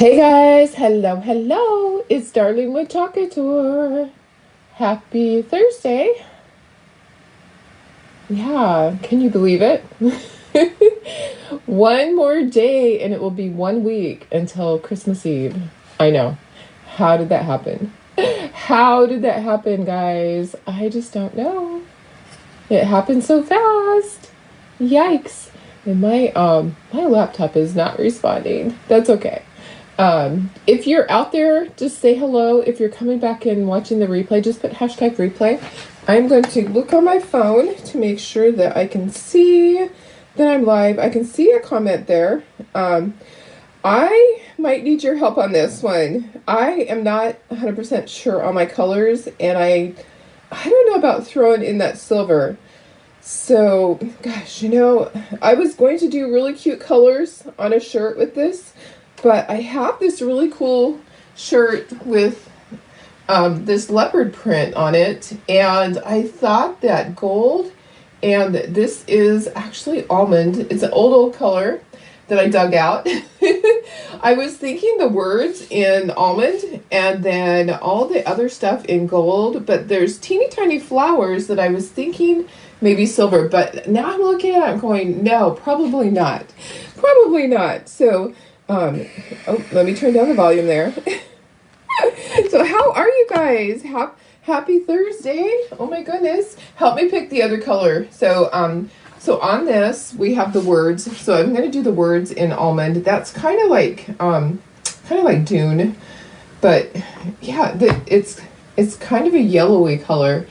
Hey guys, hello, it's Darlene with Couture. Happy Thursday. Yeah, can you believe it? One more day and it will be 1 week until Christmas Eve. I know. How did that happen? How did that happen, guys? I just don't know. It happened so fast. Yikes. And my laptop is not responding. That's okay. If you're out there, just say hello. If you're coming back and watching the replay, just put hashtag replay. I'm going to look on my phone to make sure that I can see that I'm live. I can see a comment there. I might need your help on this one. I am not 100% sure on my colors, and I don't know about throwing in that silver. So, gosh, I was going to do really cute colors on a shirt with this, but I have this really cool shirt with this leopard print on it, and I thought that gold, and this is actually almond. It's an old color that I dug out. I was thinking the words in almond and then all the other stuff in gold, but there's teeny tiny flowers that I was thinking maybe silver, but now I'm looking at it, I'm going, no, probably not. Probably not. So, oh, let me turn down the volume there. So how are you guys? Happy Thursday. Oh my goodness. Help me pick the other color. So on this, we have the words. So I'm going to do the words in almond. That's kind of like Dune, but yeah, it's kind of a yellowy color.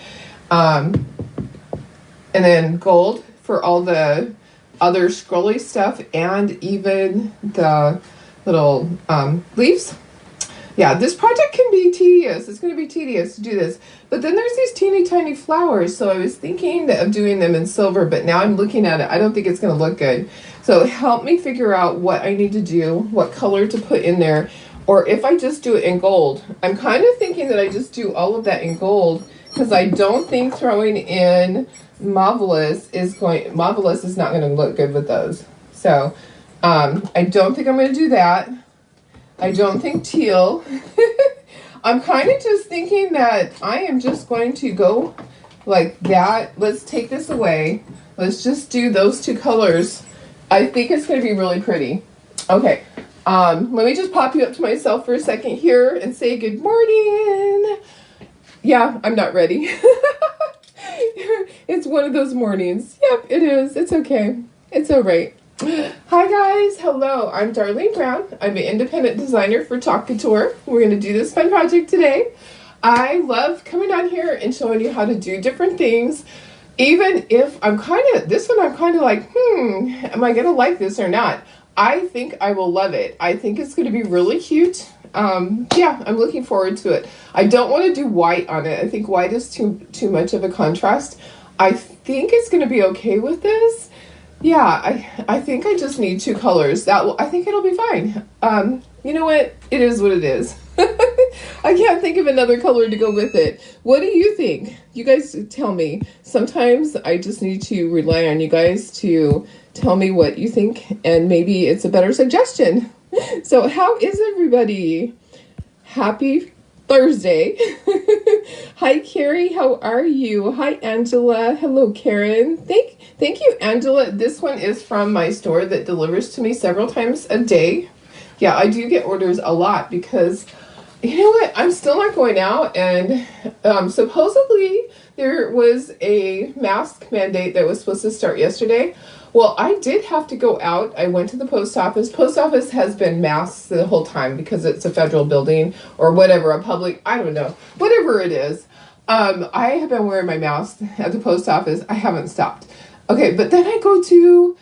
And then gold for all the other scrolly stuff and even the little leaves. Yeah, this project can be tedious. It's going to be tedious to do this. But then there's these teeny tiny flowers. So I was thinking of doing them in silver, but now I'm looking at it. I don't think it's going to look good. So help me figure out what I need to do, what color to put in there, or if I just do it in gold. I'm kind of thinking that I just do all of that in gold because I don't think throwing in Marvelous is not going to look good with those. So I don't think I'm going to do that. I don't think teal. I'm kind of just thinking that I am just going to go like that. Let's take this away. Let's just do those two colors. I think it's going to be really pretty. Okay. Let me just pop you up to myself for a second here and say good morning. Yeah, I'm not ready. It's one of those mornings. Yep, it is. It's okay. It's all right. Hi guys, hello, I'm Darlene Brown. I'm an independent designer for Couture. We're going to do this fun project today. I love coming on here and showing you how to do different things. Even if I'm kind of like, am I going to like this or not? I think I will love it. I think it's going to be really cute. Yeah, I'm looking forward to it. I don't want to do white on it. I think white is too much of a contrast. I think it's going to be okay with this. Yeah, I think I just need two colors. I think it'll be fine. You know what? It is what it is. I can't think of another color to go with it. What do you think? You guys tell me. Sometimes I just need to rely on you guys to tell me what you think, and maybe it's a better suggestion. So how is everybody? Happy Thursday. Hi, Carrie. How are you? Hi, Angela. Hello, Karen. Thank you, Angela. This one is from my store that delivers to me several times a day. Yeah, I do get orders a lot because, you know what? I'm still not going out, and supposedly there was a mask mandate that was supposed to start yesterday. Well, I did have to go out. I went to the post office. Post office has been masked the whole time because it's a federal building or whatever, a public, I don't know, whatever it is. I have been wearing my mask at the post office. I haven't stopped. Okay, but then I go to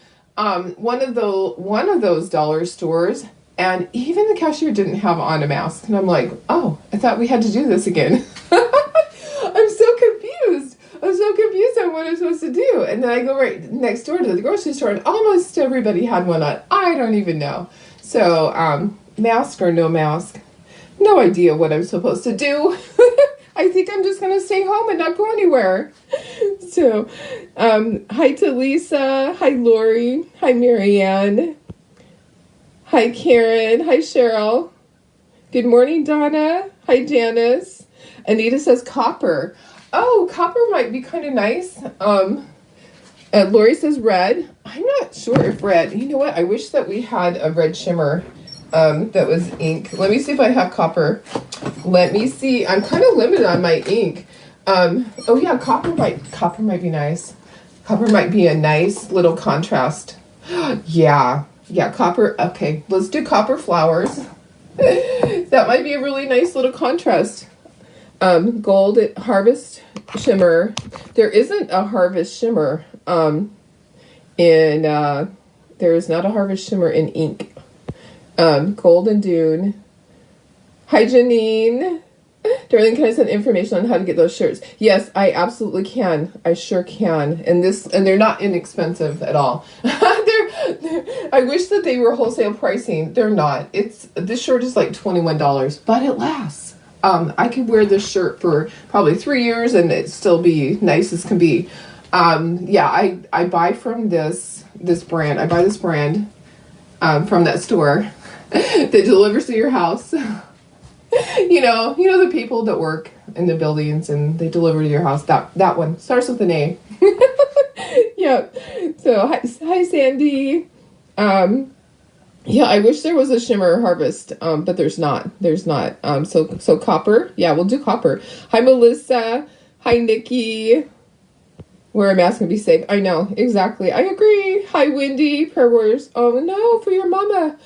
one of those dollar stores, and even the cashier didn't have on a mask. And I'm like, oh, I thought we had to do this again. I'm so confused. I'm so confused on what I'm supposed to do. And then I go right next door to the grocery store, and almost everybody had one on. I don't even know. So, mask or no mask, no idea what I'm supposed to do. I think I'm just going to stay home and not go anywhere. So, hi to Lisa. Hi, Lori. Hi, Marianne. Hi, Karen. Hi, Cheryl. Good morning, Donna. Hi, Janice. Anita says copper. Oh, copper might be kind of nice. Lori says red. I'm not sure if red. You know what? I wish that we had a red shimmer that was ink. Let me see if I have copper. Let me see. I'm kind of limited on my ink. Oh yeah, copper might be nice. Copper might be a nice little contrast. Yeah, copper. Okay, let's do copper flowers. That might be a really nice little contrast. Gold harvest shimmer. There isn't a harvest shimmer there is not a harvest shimmer in ink. Golden Dune. Hi, Janine. Darling, can I send information on how to get those shirts? Yes, I absolutely can. I sure can. And they're not inexpensive at all. I wish that they were wholesale pricing. They're not. This shirt is like $21, but it lasts. I could wear this shirt for probably 3 years and it still be nice as can be. Yeah, I buy from this brand. I buy this brand from that store that delivers to your house. You know the people that work in the buildings and they deliver to your house. That one starts with an A. Yep. So hi Sandy. Yeah, I wish there was a shimmer harvest, but there's not. So copper. Yeah, we'll do copper. Hi Melissa. Hi Nikki. Wear a mask and be safe. I know, exactly. I agree. Hi Wendy. Prayer warriors. Oh no, for your mama.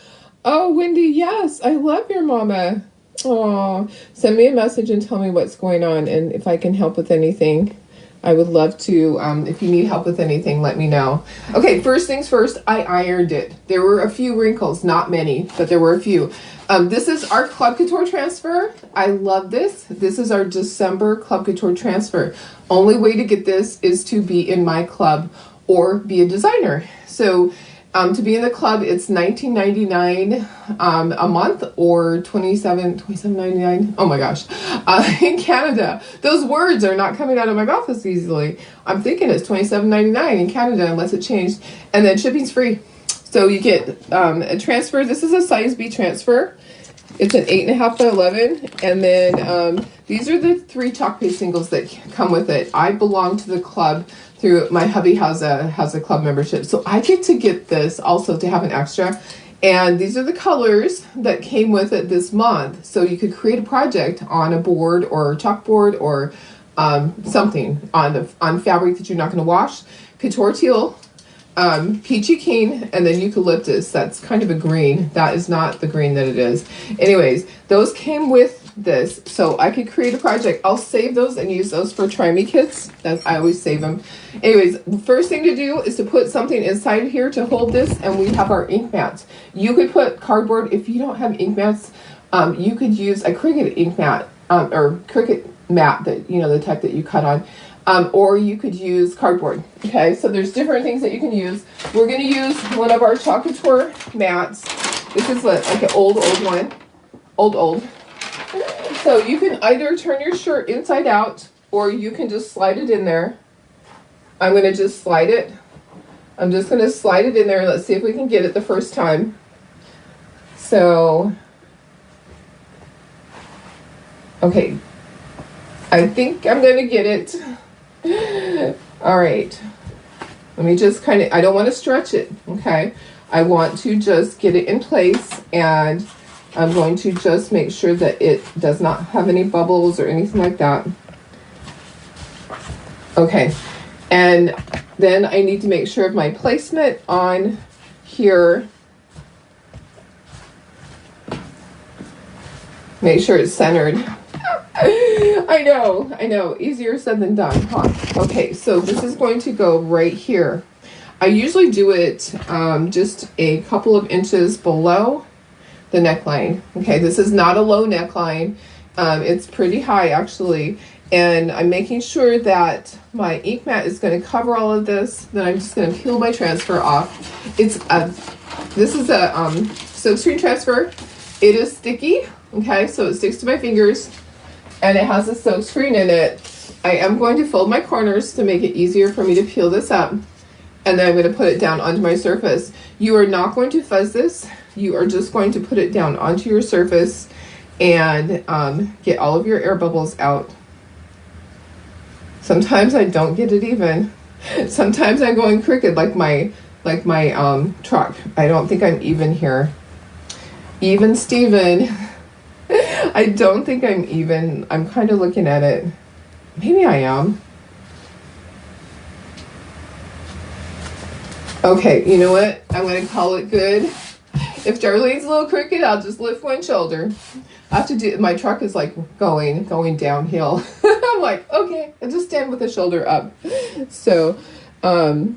Oh Wendy, yes, I love your mama. Oh, send me a message and tell me what's going on and if I can help with anything. I would love to. If you need help with anything, let me know. Okay, first things first, I ironed it. There were a few wrinkles, not many, but there were a few. This is our Club Couture transfer. I love this. This is our December Club Couture transfer. Only way to get this is to be in my club or be a designer. So to be in the club, it's $19.99 a month or $27.99. Oh my gosh. In Canada, those words are not coming out of my mouth as easily. I'm thinking it's $27.99 in Canada unless it changed. And then shipping's free. So you get a transfer. This is a size B transfer. It's an 8.5 by 11. And then these are the 3 chalk paste singles that come with it. I belong to the club through my hubby has a club membership. So I get this also to have an extra. And these are the colors that came with it this month. So you could create a project on a board or chalkboard or something on fabric that you're not going to wash. Couture teal, peachy keen, and then eucalyptus. That's kind of a green. That is not the green that it is. Anyways, those came with this, so I could create a project. I'll save those and use those for try me kits. I always save them. Anyways, the first thing to do is to put something inside here to hold this, and we have our ink mats. You could put cardboard. If you don't have ink mats, you could use a Cricut ink mat or Cricut mat that the type that you cut on. Or you could use cardboard. Okay, so there's different things that you can use. We're going to use one of our Chalk Couture mats. This is like an old one. Old. So you can either turn your shirt inside out or you can just slide it in there. I'm going to just slide it. I'm just going to slide it in there. Let's see if we can get it the first time. So, okay. I think I'm going to get it. All right. Let me just I don't want to stretch it, okay? I want to just get it in place, and I'm going to just make sure that it does not have any bubbles or anything like that. Okay. And then I need to make sure of my placement on here. Make sure it's centered. I know. Easier said than done, huh? Okay, so this is going to go right here. I usually do it just a couple of inches below the neckline. Okay, this is not a low neckline. It's pretty high, actually. And I'm making sure that my ink mat is going to cover all of this. Then I'm just going to peel my transfer off. This is a silkscreen transfer. It is sticky, okay, so it sticks to my fingers, and it has a silkscreen in it. I am going to fold my corners to make it easier for me to peel this up, and then I'm going to put it down onto my surface. You are not going to fuzz this. You are just going to put it down onto your surface, and get all of your air bubbles out. Sometimes I don't get it even. Sometimes I'm going crooked like my truck. I don't think I'm even here. Even Steven. I don't think I'm even. I'm kind of looking at it. Maybe I am. Okay, you know what? I'm going to call it good. If Darlene's a little crooked, I'll just lift one shoulder. I have to do, my truck is like going downhill. I'm like, okay, I'll just stand with the shoulder up. So, oh,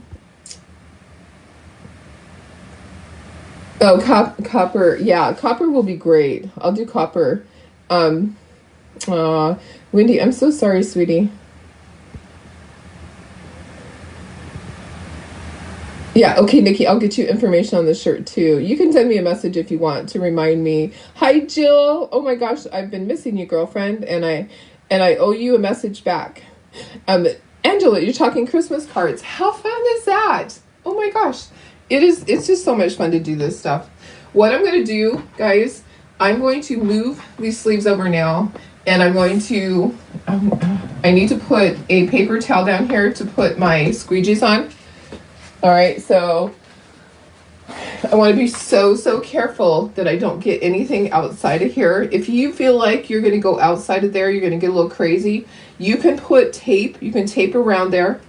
copper. Yeah, copper will be great. I'll do copper. Wendy, I'm so sorry, sweetie. Yeah, okay, Nikki, I'll get you information on the shirt too. You can send me a message if you want to remind me. Hi, Jill. Oh my gosh, I've been missing you, girlfriend, and I owe you a message back. Angela, you're talking Christmas cards. How fun is that? Oh my gosh. It's just so much fun to do this stuff. What I'm going to do, guys, I'm going to move these sleeves over now, and I'm going to I need to put a paper towel down here to put my squeegees on. All right, so I want to be so careful that I don't get anything outside of here. If you feel like you're going to go outside of there, you're going to get a little crazy, you can put tape. You can tape around there.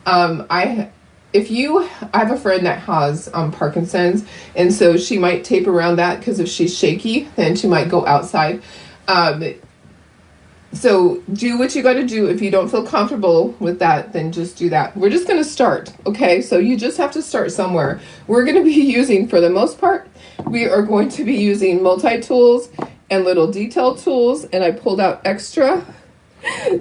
I have a friend that has Parkinson's, and so she might tape around that because if she's shaky, then she might go outside. So do what you got to do. If you don't feel comfortable with that, then just do that. We're just going to start. Okay. So you just have to start somewhere. We're going to be using, for the most part, we are going to be using multi-tools and little detail tools. And I pulled out extra.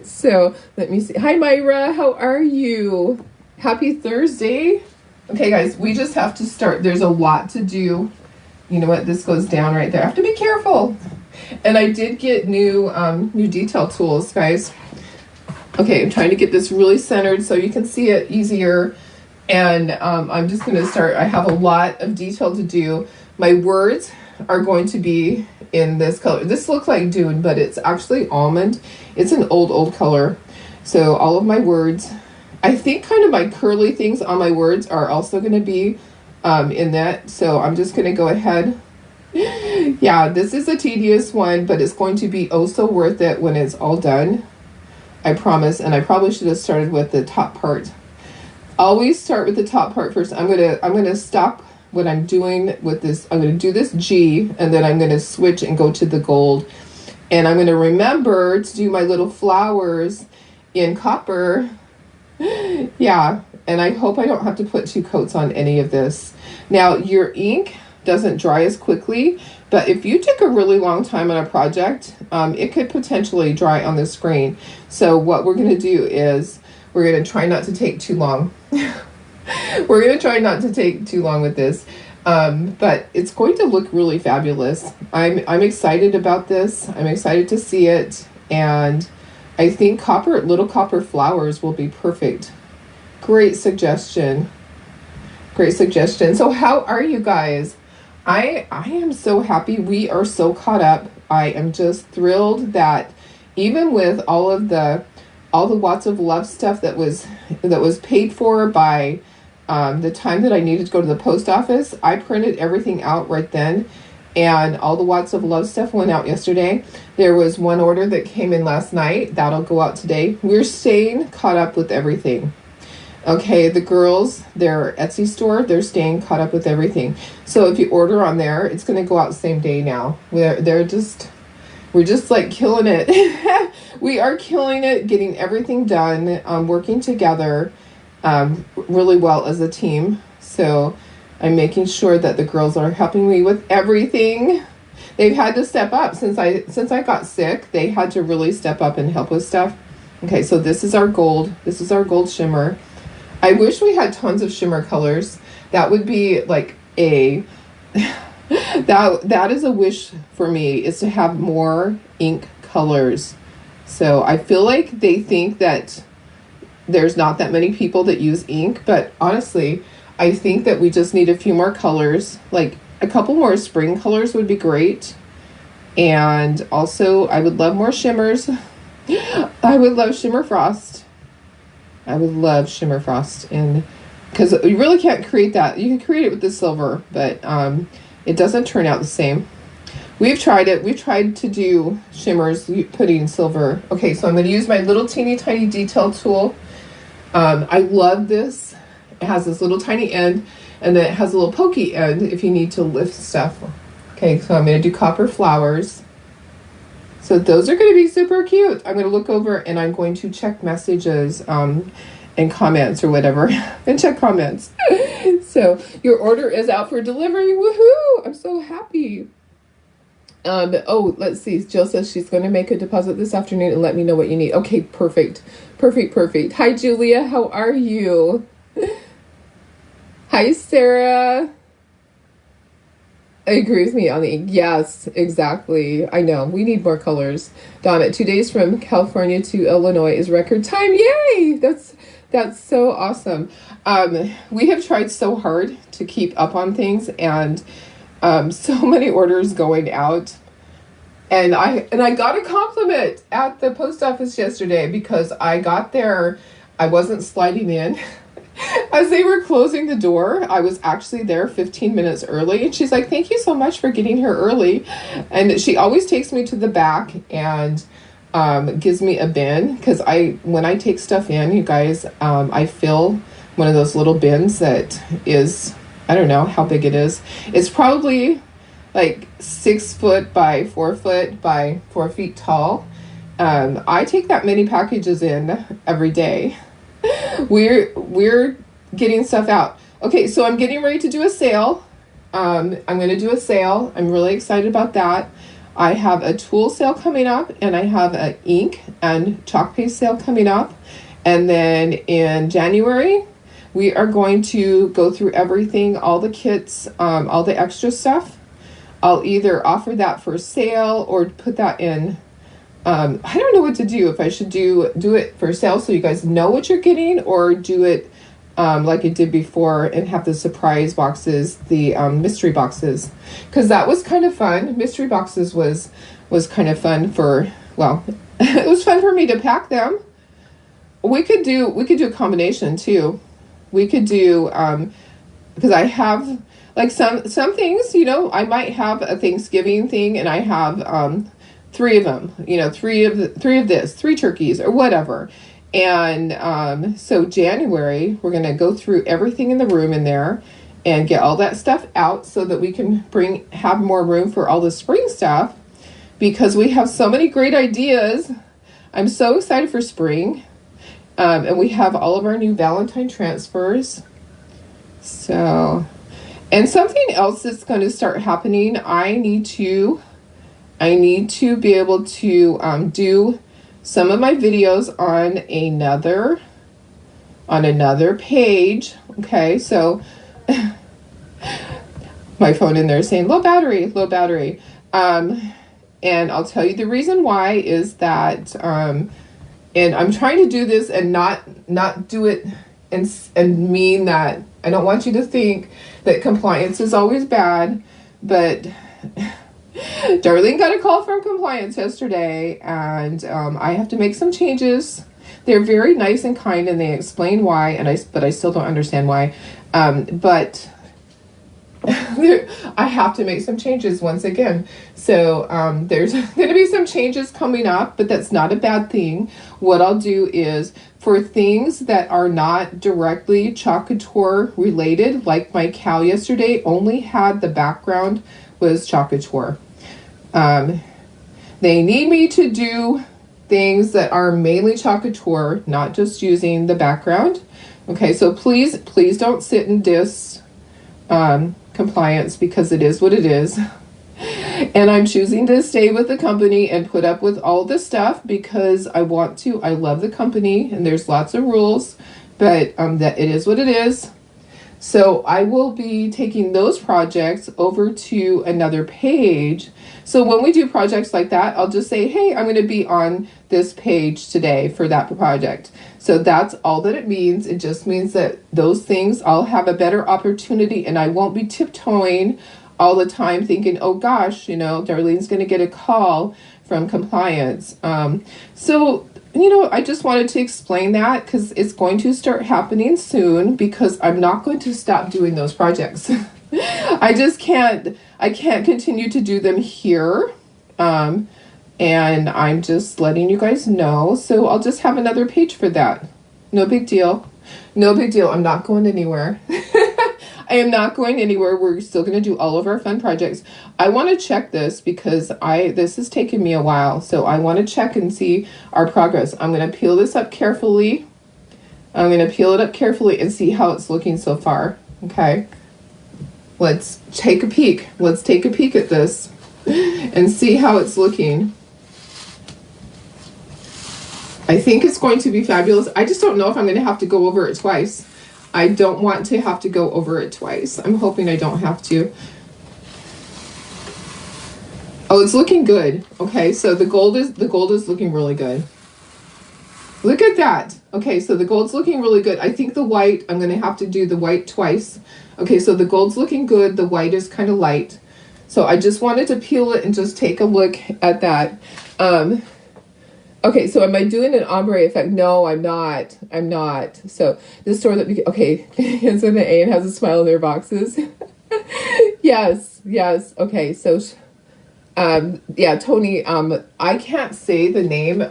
So let me see. Hi, Myra. How are you? Happy Thursday. Okay, guys, we just have to start. There's a lot to do. You know what? This goes down right there. I have to be careful. And I did get new detail tools, guys. Okay, I'm trying to get this really centered so you can see it easier. And I'm just going to start. I have a lot of detail to do. My words are going to be in this color. This looks like Dune, but it's actually almond. It's an old color. So all of my words, I think kind of my curly things on my words are also going to be in that. So I'm just going to go ahead. Yeah, this is a tedious one, but it's going to be oh so worth it when it's all done. I promise. And I probably should have started with the top part. Always start with the top part first. I'm gonna stop what I'm doing with this. I'm gonna do this G, and then I'm gonna switch and go to the gold. And I'm gonna remember to do my little flowers in copper. Yeah, and I hope I don't have to put 2 coats on any of this. Now, your ink doesn't dry as quickly, but if you took a really long time on a project, it could potentially dry on the screen. So what we're going to do is we're going to try not to take too long. We're going to try not to take too long with this, but it's going to look really fabulous. I'm excited about this. I'm excited to see it, and I think little copper flowers will be perfect. Great suggestion. Great suggestion. So how are you guys? I am so happy. We are so caught up. I am just thrilled that even with all the Watts of Love stuff that was paid for by the time that I needed to go to the post office, I printed everything out right then, and all the Watts of Love stuff went out yesterday. There was one order that came in last night. That'll go out today. We're staying caught up with everything. Okay, the girls, their Etsy store, they're staying caught up with everything. So if you order on there, it's going to go out same day now. We're just like killing it. We are killing it, getting everything done, working together really well as a team. So I'm making sure that the girls are helping me with everything. They've had to step up since I got sick. They had to really step up and help with stuff. Okay, so this is our gold. This is our gold shimmer. I wish we had tons of shimmer colors. That would be like that is a wish for me, is to have more ink colors. So I feel like they think that there's not that many people that use ink, but honestly, I think that we just need a few more colors. Like a couple more spring colors would be great. And also, I would love more shimmers. I would love Shimmer Frost. I would love Shimmer Frost, and because you really can't create that. You can create it with the silver, but it doesn't turn out the same. We've tried it. We've tried to do shimmers putting silver. Okay, so I'm going to use my little teeny tiny detail tool. I love this. It has this little tiny end, and then it has a little pokey end if you need to lift stuff. Okay, so I'm going to do copper flowers. So those are going to be super cute. I'm going to look over and I'm going to check messages and comments or whatever, and check comments. So your order is out for delivery. Woohoo! I'm so happy. Oh, let's see. Jill says she's going to make a deposit this afternoon and let me know what you need. Okay, perfect. Perfect, perfect. Hi, Julia. How are you? Hi, Sarah. Agree with me on the ink. Yes, exactly. I know. We need more colors. Donna, 2 days from California to Illinois is record time. Yay! That's so awesome. We have tried so hard to keep up on things, and so many orders going out. And I got a compliment at the post office yesterday because I got there. I wasn't sliding in. As they were closing the door, I was actually there 15 minutes early. And she's like, thank you so much for getting here early. And she always takes me to the back and gives me a bin. Because when I take stuff in, you guys, I fill one of those little bins that is, I don't know how big it is. It's probably like 6 foot by 4 foot by 4 feet tall. I take that many packages in every day. We're getting stuff out. Okay, so I'm getting ready to do a sale. I'm going to do a sale. I'm really excited about that. I have a tool sale coming up, and I have an ink and chalk paste sale coming up. And then in January, we are going to go through everything, all the kits, all the extra stuff. I'll either offer that for sale or put that in. I don't know what to do, if I should do it for sale so you guys know what you're getting, or do it like I did before and have the surprise boxes, the mystery boxes, because that was kind of fun. Mystery boxes was kind of fun for, well, it was fun for me to pack them. We could do a combination too. We could do because I have like some things, you know, I might have a Thanksgiving thing and I have 3 of them, you know, three of this, 3 turkeys or whatever. And so January, we're going to go through everything in the room in there and get all that stuff out so that we can have more room for all the spring stuff, because we have so many great ideas. I'm so excited for spring. And we have all of our new Valentine transfers. So, and something else that's going to start happening, I need to be able to do some of my videos on another page. Okay, so my phone in there saying low battery. And I'll tell you the reason why is that, and I'm trying to do this and not do it and mean that I don't want you to think that compliance is always bad, but Darlene got a call from compliance yesterday, and I have to make some changes. They're very nice and kind, and they explain why, but I still don't understand why. But I have to make some changes once again. So there's going to be some changes coming up, but that's not a bad thing. What I'll do is, for things that are not directly Chalk Couture related, like my cow yesterday only had the background was Chalk Couture. They need me to do things that are mainly Chalk Couture, not just using the background. Okay, so please don't sit and diss compliance, because it is what it is. And I'm choosing to stay with the company and put up with all this stuff because I want to. I love the company, and there's lots of rules, but that it is what it is. So I will be taking those projects over to another page. So when we do projects like that, I'll just say, hey, I'm going to be on this page today for that project. So that's all that it means. It just means that those things, I'll have a better opportunity, and I won't be tiptoeing all the time thinking, oh gosh, Darlene's going to get a call from compliance. So, I just wanted to explain that because it's going to start happening soon, because I'm not going to stop doing those projects. I just I can't continue to do them here. And I'm just letting you guys know. So I'll just have another page for that. No big deal. No big deal. I'm not going anywhere. I am not going anywhere. We're still going to do all of our fun projects. I want to check this because this has taken me a while. So I want to check and see our progress. I'm going to peel this up carefully. I'm going to peel it up carefully and see how it's looking so far. Okay. Let's take a peek. Let's take a peek at this and see how it's looking. I think it's going to be fabulous. I just don't know if I'm going to have to go over it twice. I don't want to have to go over it twice. I'm hoping I don't have to. Oh, it's looking good. Okay, so the gold is looking really good. Look at that. Okay, so the gold's looking really good. I think the white, I'm going to have to do the white twice. Okay, so the gold's looking good. The white is kind of light. So I just wanted to peel it and just take a look at that. Okay, so am I doing an ombre effect? No, I'm not. I'm not. So this store that, okay, it's an A and has a smile in their boxes. Yes, yes. Okay, so, yeah, Tony, I can't say the name.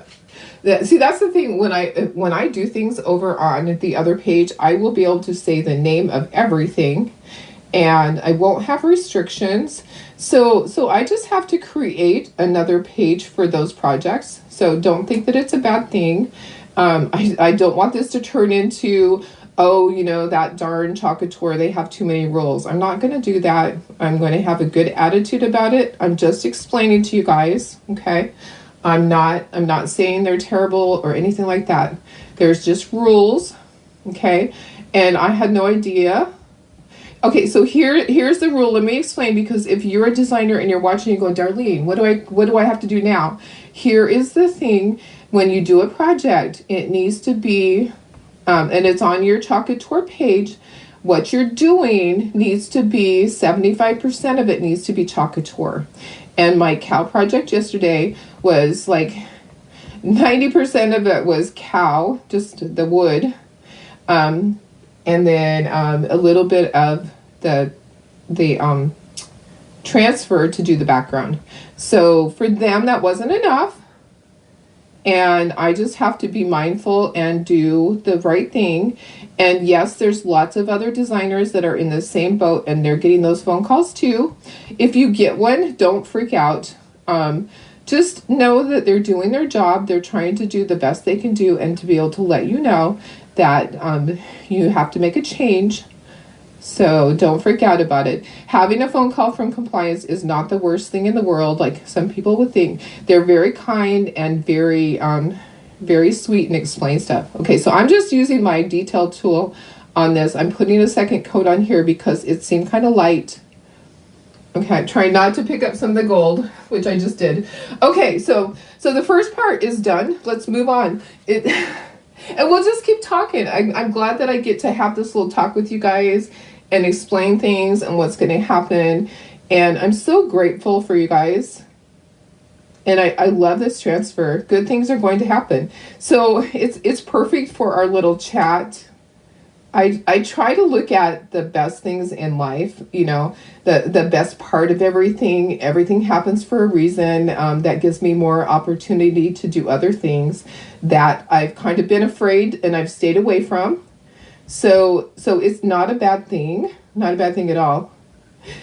See, that's the thing. When I do things over on the other page, I will be able to say the name of everything, and I won't have restrictions. So I just have to create another page for those projects. So don't think that it's a bad thing. I don't want this to turn into, oh, that darn Couture, they have too many rules. I'm not going to do that. I'm going to have a good attitude about it. I'm just explaining to you guys, okay? I'm not saying they're terrible or anything like that. There's just rules, okay? And I had no idea. Okay, so here's the rule. Let me explain, because if you're a designer and you're watching, you go, Darlene, what do I have to do now? Here is the thing. When you do a project, it needs to be, and it's on your Couture page, what you're doing needs to be, 75% of it needs to be Couture. And my cow project yesterday was like 90% of it was cow, just the wood. And then a little bit of the transfer to do the background. So for them, that wasn't enough. And I just have to be mindful and do the right thing. And yes, there's lots of other designers that are in the same boat, and they're getting those phone calls too. If you get one, don't freak out. Just know that they're doing their job. They're trying to do the best they can do, and to be able to let you know that you have to make a change. So don't freak out about it. Having a phone call from compliance is not the worst thing in the world, like some people would think. They're very kind and very, very sweet and explain stuff. Okay, so I'm just using my detail tool on this. I'm putting a second coat on here because it seemed kind of light. Okay, try not to pick up some of the gold, which I just did. Okay, so the first part is done. Let's move on. And we'll just keep talking. I'm glad that I get to have this little talk with you guys and explain things and what's going to happen. And I'm so grateful for you guys. And I love this transfer. Good things are going to happen. So it's perfect for our little chat. I try to look at the best things in life, the best part of everything. Everything happens for a reason. That gives me more opportunity to do other things that I've kind of been afraid and I've stayed away from. So it's not a bad thing. Not a bad thing at all.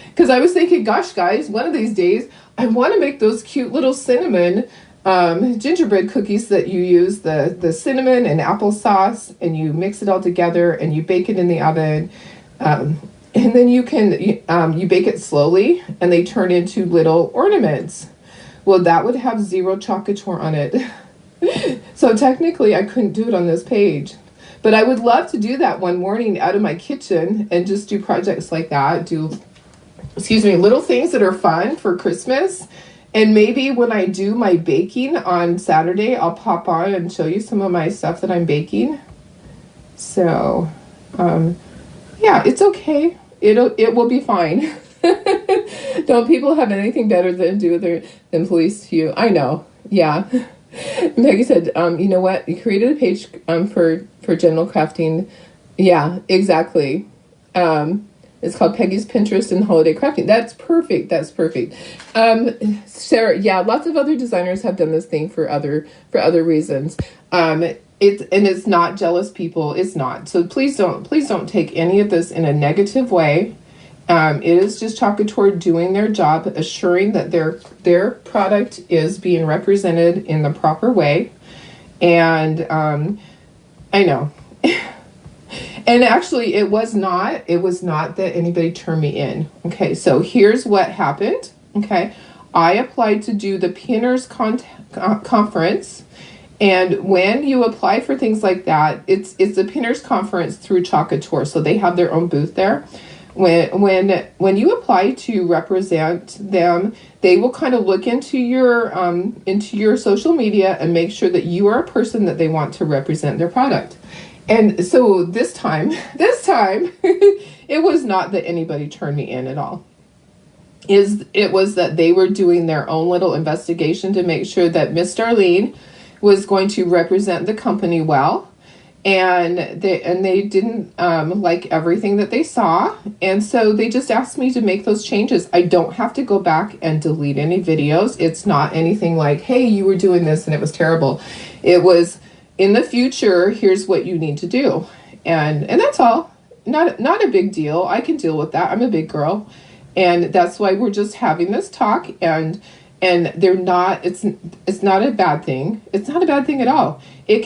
Because I was thinking, gosh, guys, one of these days, I want to make those cute little cinnamon gingerbread cookies that you use the cinnamon and applesauce, and you mix it all together and you bake it in the oven. And then you bake it slowly and they turn into little ornaments. Well, that would have 0 Couture on it. So technically I couldn't do it on this page. But I would love to do that one morning out of my kitchen and just do projects like that. Little things that are fun for Christmas. And maybe when I do my baking on Saturday, I'll pop on and show you some of my stuff that I'm baking. So, yeah, it's okay. It will be fine. Don't people have anything better than do than police to you? I know. Yeah. Peggy said, you know what? You created a page for general crafting. Yeah, exactly. It's called Peggy's Pinterest and Holiday Crafting. That's perfect. That's perfect. Sarah, yeah, lots of other designers have done this thing for other reasons. It's not jealous people. It's not. So please don't take any of this in a negative way. It is just Couture doing their job, assuring that their product is being represented in the proper way. And I know. And actually, it was not that anybody turned me in. Okay, so here's what happened. Okay, I applied to do the Pinners Conference. And when you apply for things like that, it's the Pinners Conference through Couture. So they have their own booth there. When you apply to represent them, they will kind of look into your social media and make sure that you are a person that they want to represent their product. And so this time, it was not that anybody turned me in at all. It was that they were doing their own little investigation to make sure that Miss Darlene was going to represent the company well. And they didn't like everything that they saw. And so they just asked me to make those changes. I don't have to go back and delete any videos. It's not anything like, hey, you were doing this and it was terrible. It was, in the future, here's what you need to do. And that's all. Not a big deal. I can deal with that. I'm a big girl. And that's why we're just having this talk. And they're not, it's not a bad thing. It's not a bad thing at all. It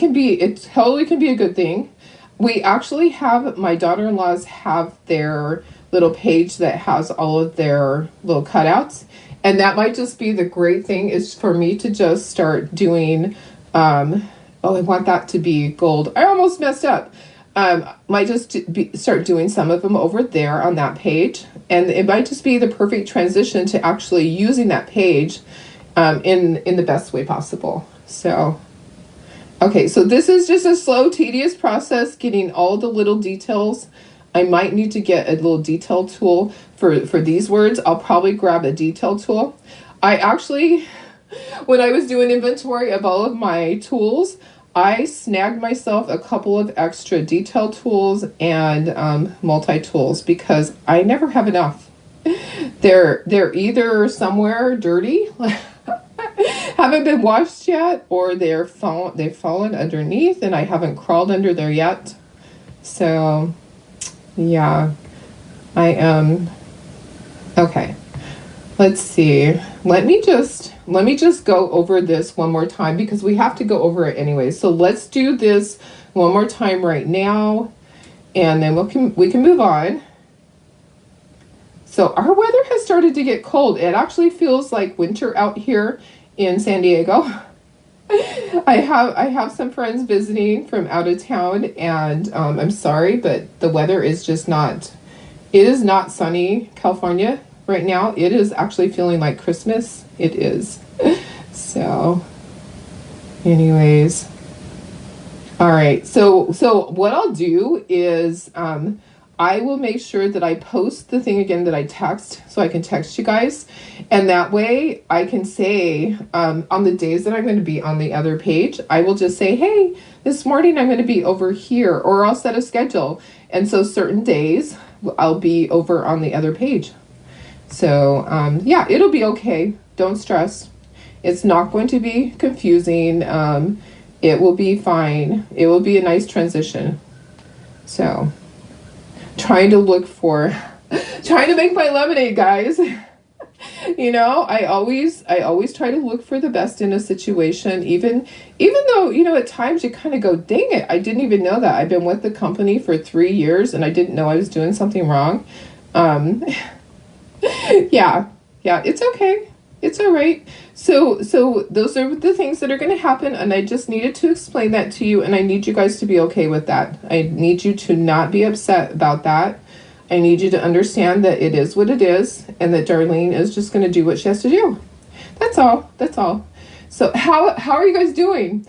totally can be a good thing. We actually have, my daughter-in-laws have their little page that has all of their little cutouts. And that might just be the great thing, is for me to just start doing, I want that to be gold. I almost messed up. Might just start doing some of them over there on that page. And it might just be the perfect transition to actually using that page in the best way possible. So, okay, so this is just a slow, tedious process, getting all the little details. I might need to get a little detail tool for these words. I'll probably grab a detail tool. I actually, when I was doing inventory of all of my tools, I snagged myself a couple of extra detail tools and multi-tools because I never have enough. They're either somewhere dirty, haven't been washed yet, or they've fallen underneath and I haven't crawled under there yet. So yeah, I am okay. Let's see. Let me just go over this one more time because we have to go over it anyway. So let's do this one more time right now, and then we can move on. So our weather has started to get cold. It actually feels like winter out here in San Diego. I have some friends visiting from out of town, and I'm sorry, but the weather is just not. It is not sunny, California. Right now, it is actually feeling like Christmas. It is. So, anyways. All right. So what I'll do is I will make sure that I post the thing again that I text, so I can text you guys. And that way I can say on the days that I'm going to be on the other page, I will just say, hey, this morning I'm going to be over here, or I'll set a schedule. And so certain days I'll be over on the other page. So, yeah, it'll be okay. Don't stress. It's not going to be confusing. It will be fine. It will be a nice transition. So, trying to make my lemonade, guys. You know, I always try to look for the best in a situation, even though, you know, at times you kind of go, dang it, I didn't even know that. I've been with the company for 3 years and I didn't know I was doing something wrong. Yeah, it's okay. It's all right. So those are the things that are going to happen, and I just needed to explain that to you, and I need you guys to be okay with that. I need you to not be upset about that. I need you to understand that it is what it is, and that Darlene is just going to do what she has to do. That's all. That's all. So how are you guys doing?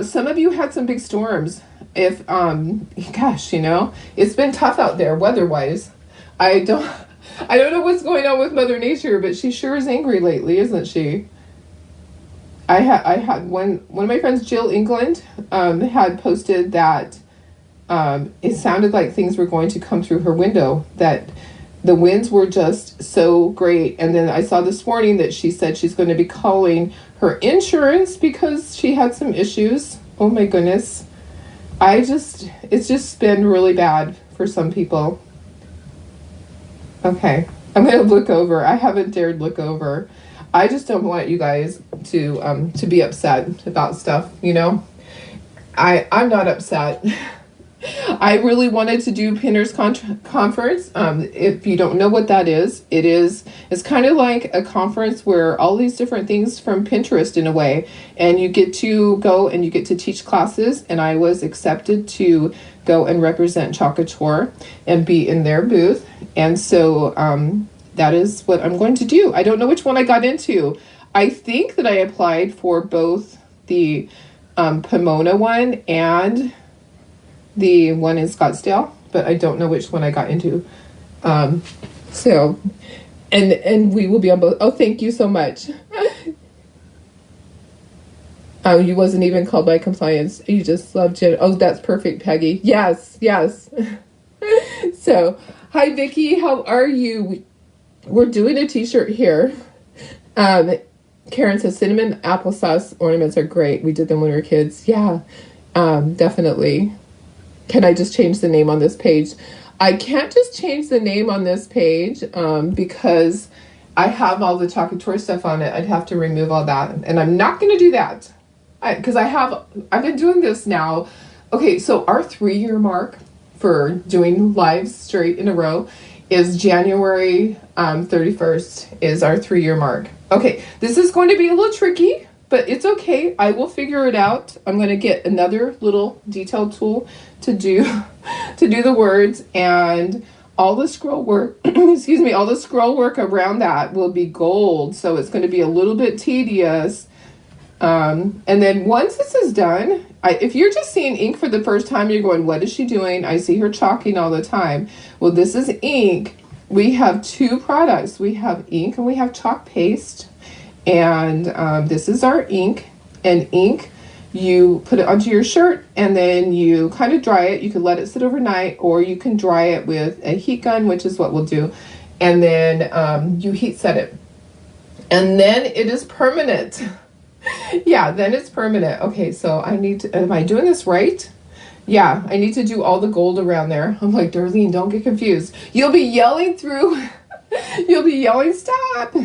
Some of you had some big storms. Gosh, you know, it's been tough out there weather-wise. I don't know what's going on with Mother Nature, but she sure is angry lately, isn't she? I had one of my friends, Jill England, had posted that it sounded like things were going to come through her window, that the winds were just so great. And then I saw this morning that she said she's going to be calling her insurance because she had some issues. Oh my goodness. It's just been really bad for some people. Okay, I'm going to look over. I haven't dared look over. I just don't want you guys to be upset about stuff, you know. I'm not upset. I really wanted to do Pinners Conference. If you don't know what that is, it's kind of like a conference where all these different things from Pinterest in a way, and you get to go and you get to teach classes, and I was accepted to go and represent Couture and be in their booth. And so that is what I'm going to do. I don't know which one I got into. I think that I applied for both the Pomona one and the one in Scottsdale, but I don't know which one I got into. So, and we will be on both. Oh, thank you so much. You wasn't even called by compliance. You just loved Jen. Oh, that's perfect, Peggy. Yes, yes. So, hi, Vicky. How are you? We're doing a t-shirt here. Karen says cinnamon applesauce ornaments are great. We did them when we were kids. Yeah, definitely. Can I just change the name on this page? I can't just change the name on this page because I have all the Couture stuff on it. I'd have to remove all that, and I'm not going to do that because I've been doing this now. Okay, so our 3-year mark for doing lives straight in a row is January 31st is our 3-year mark. Okay, this is going to be a little tricky, but it's okay. I will figure it out. I'm going to get another little detailed tool to do the words, and all the scroll work, excuse me, all the scroll work around that will be gold. So it's going to be a little bit tedious. And then once this is done, if you're just seeing ink for the first time, you're going, what is she doing? I see her chalking all the time. Well, this is ink. We have 2 products. We have ink and we have chalk paste. And this is our ink. And ink, you put it onto your shirt and then you kind of dry it. You can let it sit overnight, or you can dry it with a heat gun, which is what we'll do. And then you heat set it. And then it is permanent. Yeah, then it's permanent. Okay, so I need to, am I doing this right? Yeah, I need to do all the gold around there. I'm like, Darlene, don't get confused. You'll be yelling through, you'll be yelling, stop.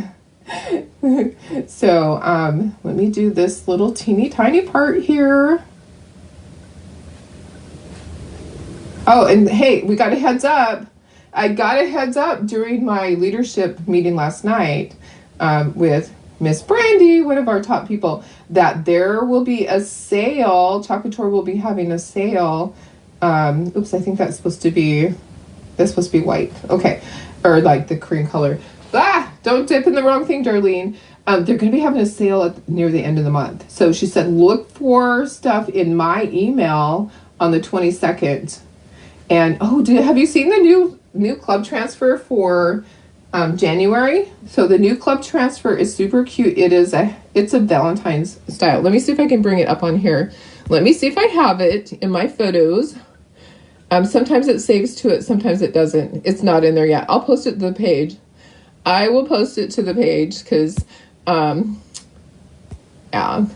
So let me do this little teeny tiny part here. Oh, and hey, we got a heads up. I got a heads up during my leadership meeting last night with Miss Brandy, one of our top people, that there will be a sale. Couture will be having a sale. Oops, I think that's supposed to be white. Okay, or like the cream color. Ah, don't dip in the wrong thing, Darlene. They're going to be having a sale near the end of the month. So she said, look for stuff in my email on the 22nd. And oh, have you seen the new club transfer for January? So the new club transfer is super cute. It's a Valentine's style. Let me see if I can bring it up on here. Let me see if I have it in my photos. Sometimes it saves to it, sometimes it doesn't. It's not in there yet. I'll post it to the page. I will post it to the page because, yeah.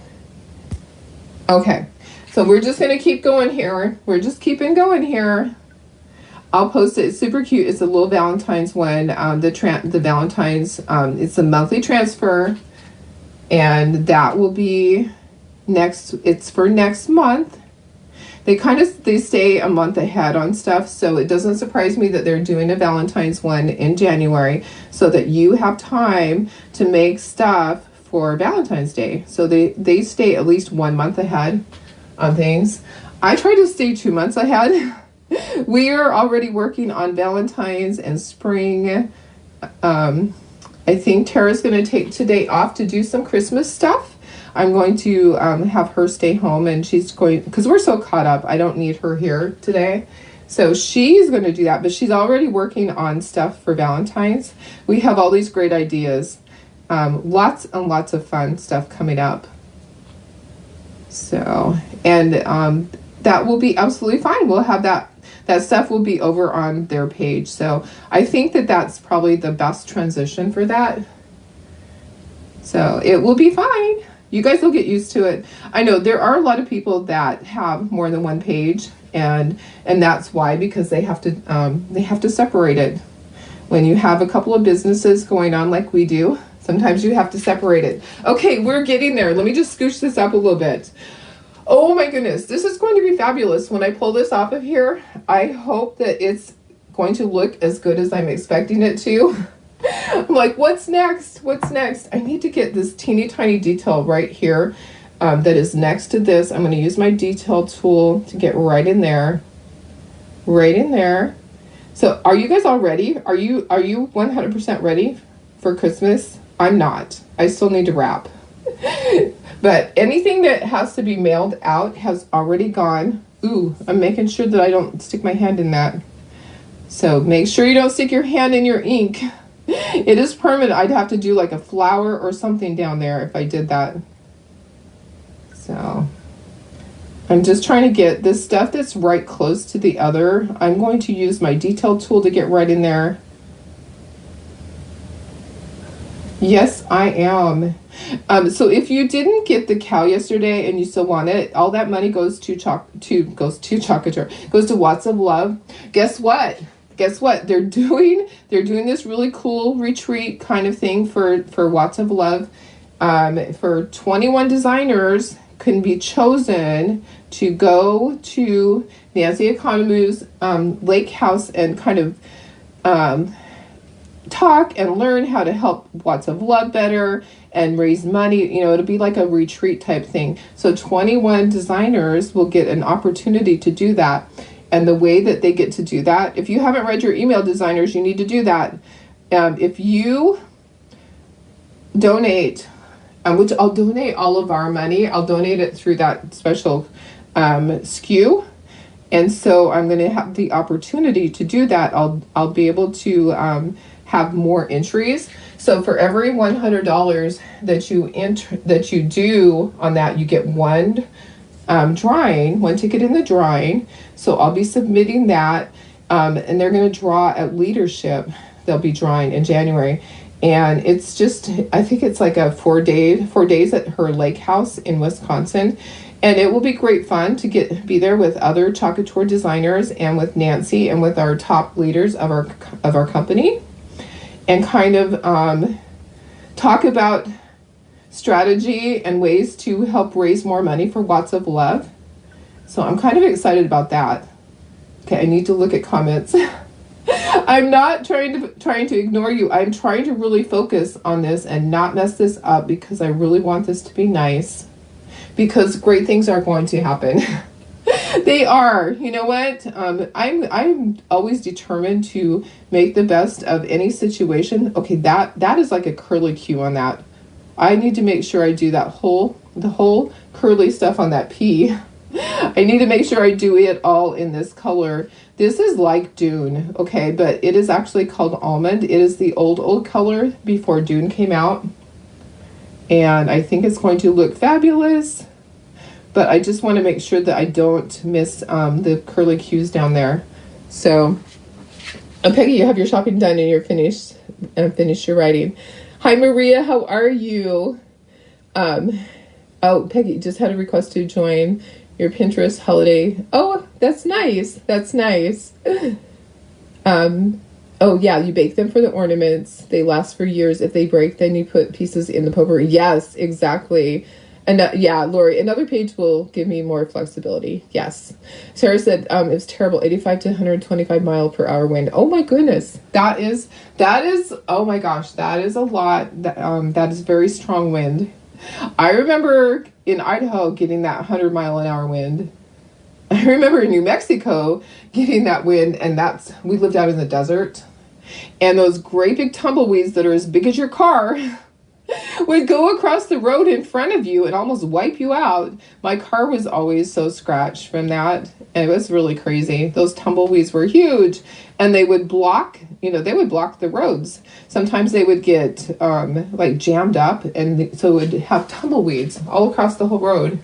Okay, so we're just going to keep going here. We're just keeping going here. I'll post it. It's super cute. It's a little Valentine's one. The Valentine's, it's a monthly transfer, and that will be it's for next month. They stay a month ahead on stuff, so it doesn't surprise me that they're doing a Valentine's one in January so that you have time to make stuff for Valentine's Day. So they stay at least 1 month ahead on things. I try to stay 2 months ahead. We are already working on Valentine's and spring. I think Tara's going to take today off to do some Christmas stuff. I'm going to have her stay home, and she's going, because we're so caught up, I don't need her here today. So she's going to do that, but she's already working on stuff for Valentine's. We have all these great ideas. Lots and lots of fun stuff coming up. So, and that will be absolutely fine. We'll have that stuff will be over on their page. So I think that that's probably the best transition for that. So it will be fine. You guys will get used to it. I know there are a lot of people that have more than one page, and that's why, because they have to separate it. When you have a couple of businesses going on like we do, sometimes you have to separate it. Okay, we're getting there. Let me just scooch this up a little bit. Oh my goodness, this is going to be fabulous. When I pull this off of here, I hope that it's going to look as good as I'm expecting it to. I'm like, what's next? What's next? I need to get this teeny tiny detail right here that is next to this. I'm going to use my detail tool to get right in there. Right in there. So are you guys all ready? Are you 100% ready for Christmas? I'm not. I still need to wrap. But anything that has to be mailed out has already gone. Ooh, I'm making sure that I don't stick my hand in that. So make sure you don't stick your hand in your ink. It is permanent. I'd have to do like a flower or something down there if I did that. So I'm just trying to get this stuff that's right close to the other. I'm going to use my detail tool to get right in there. Yes, I am. So if you didn't get the cow yesterday and you still want it, all that money goes to Watts of Love. Guess what? Guess what? They're doing this really cool retreat kind of thing for Watts of Love. For 21 designers can be chosen to go to Nancy Economou's lake house and kind of talk and learn how to help Watts of Love better and raise money. You know, it'll be like a retreat type thing. So 21 designers will get an opportunity to do that. And the way that they get to do that, if you haven't read your email, designers, you need to do that. If you donate, which I'll donate all of our money, I'll donate it through that special SKU. And so I'm going to have the opportunity to do that. I'll be able to have more entries. So for every $100 that you do on that, you get one one ticket in the drawing. So I'll be submitting that, and they're going to draw at Leadership. They'll be drawing in January, and it's just, I think it's like a 4 days at her lake house in Wisconsin. And it will be great fun to be there with other Couture designers and with Nancy and with our top leaders of our company, and kind of talk about strategy and ways to help raise more money for Watts of Love. So I'm kind of excited about that. Okay, I need to look at comments. I'm not trying to ignore you. I'm trying to really focus on this and not mess this up, because I really want this to be nice, because great things are going to happen. They are. You know what? I'm always determined to make the best of any situation. Okay, that is like a curly Q on that. I need to make sure I do the whole curly stuff on that P. I need to make sure I do it all in this color. This is like Dune, okay, but it is actually called Almond. It is the old color before Dune came out. And I think it's going to look fabulous. But I just want to make sure that I don't miss the curly Qs down there. So, Peggy, you have your shopping done and you're finished your writing. Hi, Maria. How are you? Oh, Peggy just had a request to join your Pinterest holiday. Oh, that's nice. That's nice. Oh, yeah, you bake them for the ornaments. They last for years. If they break, then you put pieces in the potpourri. Yes, exactly. And yeah, Lori, another page will give me more flexibility. Yes. Sarah said it was terrible, 85 to 125 mile per hour wind. Oh my goodness. That is, oh my gosh, that is a lot. That is very strong wind. I remember in Idaho getting that 100 mile an hour wind. I remember in New Mexico getting that wind, and we lived out in the desert. And those great big tumbleweeds that are as big as your car. would go across the road in front of you and almost wipe you out. My car was always so scratched from that. It was really crazy. Those tumbleweeds were huge, and they would block, they would block the roads. Sometimes they would get like jammed up, and so it would have tumbleweeds all across the whole road.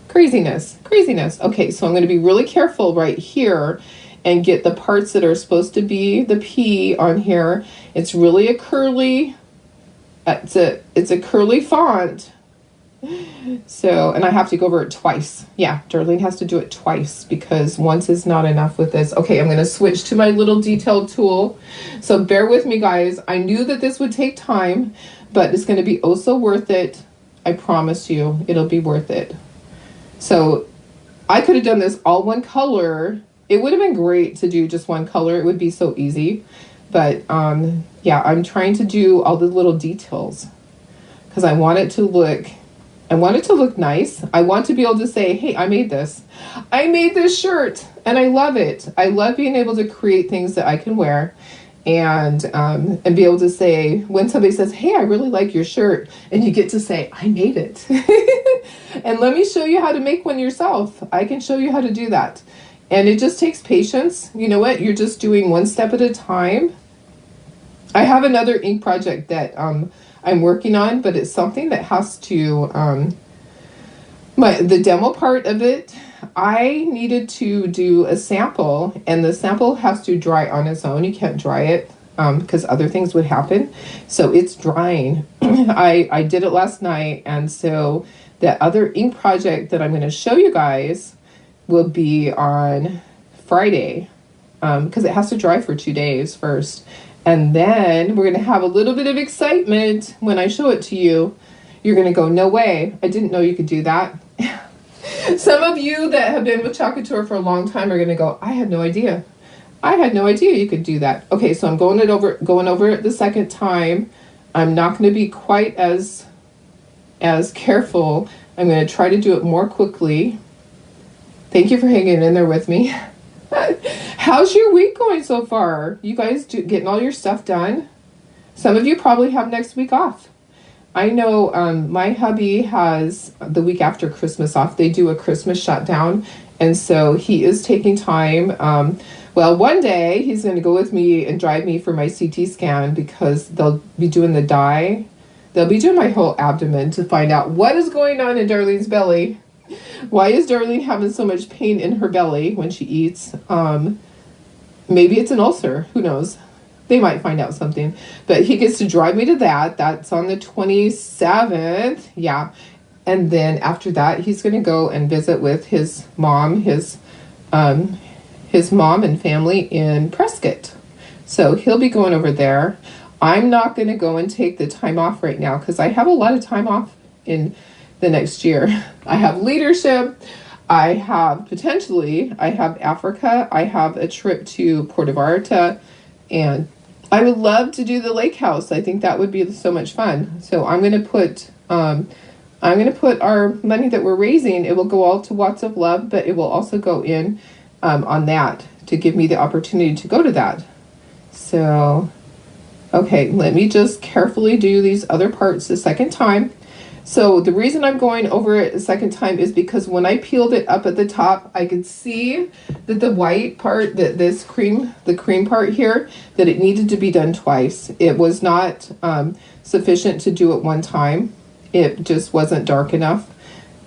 Craziness, craziness. Okay, so I'm going to be really careful right here and get the parts that are supposed to be the P on here. It's really a curly, it's a curly font. So, and I have to go over it twice. Yeah, Darlene has to do it twice because once is not enough with this. Okay, I'm going to switch to my little detail tool. So bear with me, guys. I knew that this would take time, but it's going to be oh so worth it. I promise you, it'll be worth it. So I could have done this all one color. It would have been great to do just one color. It would be so easy. But yeah, I'm trying to do all the little details because I want it to look nice. I want to be able to say, hey, I made this. I made this shirt and I love it. I love being able to create things that I can wear and be able to say when somebody says, hey, I really like your shirt, and you get to say, I made it. And let me show you how to make one yourself. I can show you how to do that. And it just takes patience. You know what? You're just doing one step at a time. I have another ink project that I'm working on, but it's something that has to, the demo part of it, I needed to do a sample, and the sample has to dry on its own. You can't dry it because other things would happen. So it's drying. I did it last night, and so the other ink project that I'm going to show you guys will be on Friday because it has to dry for 2 days first. And then we're going to have a little bit of excitement when I show it to you. You're going to go, no way, I didn't know you could do that. Some of you that have been with Couture for a long time are going to go, I had no idea. I had no idea you could do that. Okay, so I'm going over it the second time. I'm not going to be quite as careful. I'm going to try to do it more quickly. Thank you for hanging in there with me. How's your week going so far? You guys getting all your stuff done? Some of you probably have next week off. I know my hubby has the week after Christmas off. They do a Christmas shutdown, and so he is taking time. Well, one day he's going to go with me and drive me for my CT scan because they'll be doing the dye. They'll be doing my whole abdomen to find out what is going on in Darlene's belly. Why is Darlene having so much pain in her belly when she eats? Maybe it's an ulcer. Who knows? They might find out something. But he gets to drive me to that. That's on the 27th. Yeah. And then after that, he's going to go and visit with his mom, his mom and family in Prescott. So he'll be going over there. I'm not going to go and take the time off right now because I have a lot of time off in the next year. I have leadership. I have Africa. I have a trip to Puerto Vallarta, and I would love to do the lake house. I think that would be so much fun. So I'm going to put our money that we're raising. It will go all to Watts of Love, but it will also go in on that to give me the opportunity to go to that. So, okay, let me just carefully do these other parts the second time. So the reason I'm going over it a second time is because when I peeled it up at the top, I could see that the white part, the cream part here, that it needed to be done twice. It was not sufficient to do it one time. It just wasn't dark enough.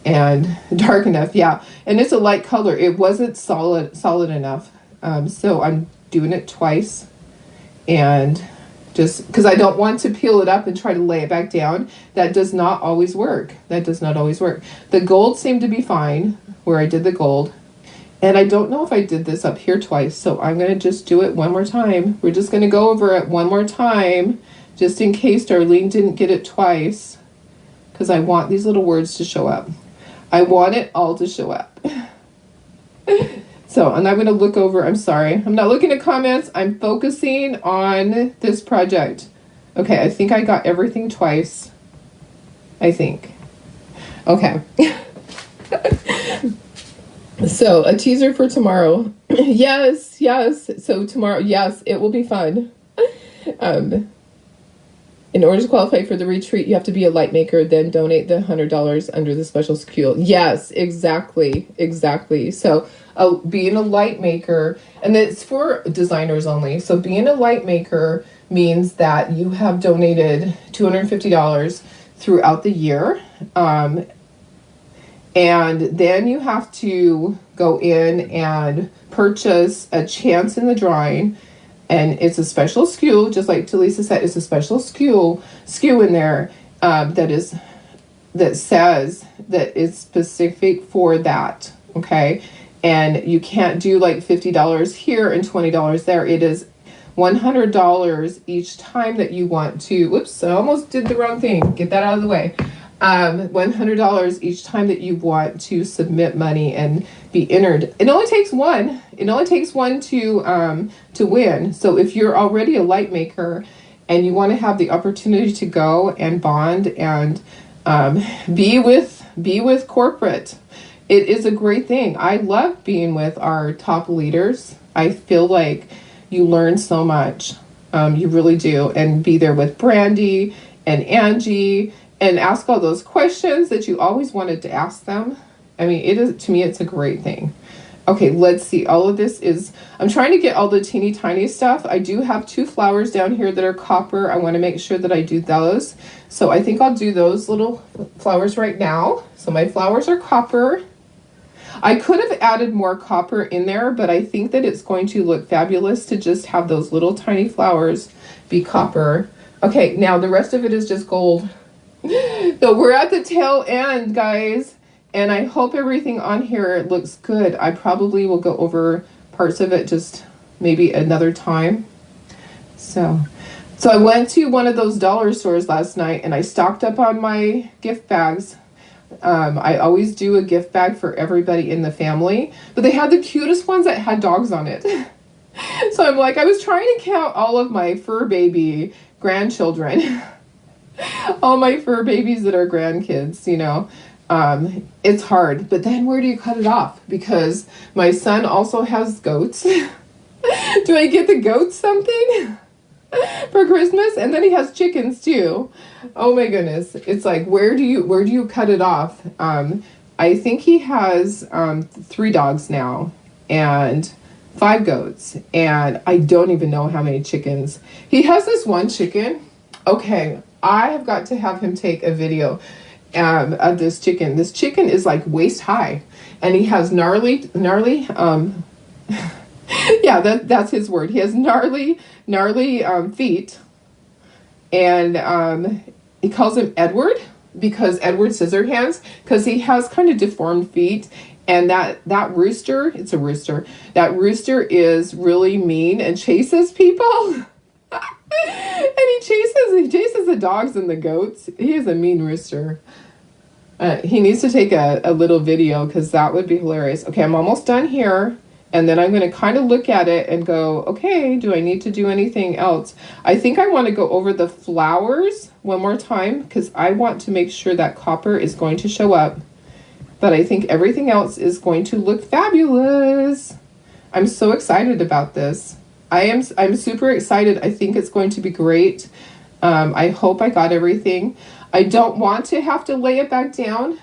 And dark enough, yeah. And it's a light color. It wasn't solid enough. So I'm doing it twice. And just because I don't want to peel it up and try to lay it back down. That does not always work. The gold seemed to be fine where I did the gold. And I don't know if I did this up here twice. So I'm going to just do it one more time. We're just going to go over it one more time. Just in case Darlene didn't get it twice. Because I want these little words to show up. I want it all to show up. So, and I'm going to look over, I'm sorry, I'm not looking at comments, I'm focusing on this project. Okay, I think I got everything twice. I think. Okay. So, a teaser for tomorrow. Yes. So tomorrow, yes, it will be fun. In order to qualify for the retreat, you have to be a light maker, then donate the $100 under the special SKU. Yes, exactly, exactly. So being a light maker, and it's for designers only. So being a light maker means that you have donated $250 throughout the year. And then you have to go in and purchase a chance in the drawing. And it's a special SKU, just like Talisa said, it's a special SKU in there that says that it's specific for that, okay? And you can't do like $50 here and $20 there. It is $100 each time that you want to, whoops, I almost did the wrong thing. Get that out of the way. $100 each time that you want to submit money and be entered. It only takes one. It only takes one to win. So if you're already a light maker and you want to have the opportunity to go and bond and be with corporate, it is a great thing. I love being with our top leaders. I feel like you learn so much. You really do. And be there with Brandy and Angie and ask all those questions that you always wanted to ask them. I mean, it is, to me, it's a great thing. Okay, let's see. All of this is, I'm trying to get all the teeny tiny stuff. I do have 2 flowers down here that are copper. I want to make sure that I do those. So I think I'll do those little flowers right now. So my flowers are copper. I could have added more copper in there, but I think that it's going to look fabulous to just have those little tiny flowers be copper. Okay, now the rest of it is just gold. So we're at the tail end, guys, and I hope everything on here looks good. I probably will go over parts of it just maybe another time. So I went to one of those dollar stores last night and I stocked up on my gift bags. I always do a gift bag for everybody in the family, but they had the cutest ones that had dogs on it. So I'm like, I was trying to count all of my fur baby grandchildren. All my fur babies that are grandkids, you know. It's hard, but then where do you cut it off? Because my son also has goats. Do I get the goats something for Christmas? And then he has chickens too. Oh my goodness. It's like, where do you cut it off? I think he has 3 dogs now and 5 goats, and I don't even know how many chickens. He has this one chicken. Okay, I have got to have him take a video of this chicken. This chicken is like waist high, and he has gnarly, yeah, that's his word. He has gnarly feet, and he calls him Edward because Edward Scissorhands, because he has kind of deformed feet. And that rooster, it's a rooster, that rooster is really mean and chases people. And he chases the dogs and the goats. He is a mean rooster. He needs to take a little video because that would be hilarious. Okay, I'm almost done here. And then I'm going to kind of look at it and go, okay, do I need to do anything else? I think I want to go over the flowers one more time because I want to make sure that copper is going to show up. But I think everything else is going to look fabulous. I'm so excited about this. I'm super excited. I think it's going to be great. I hope I got everything. I don't want to have to lay it back down.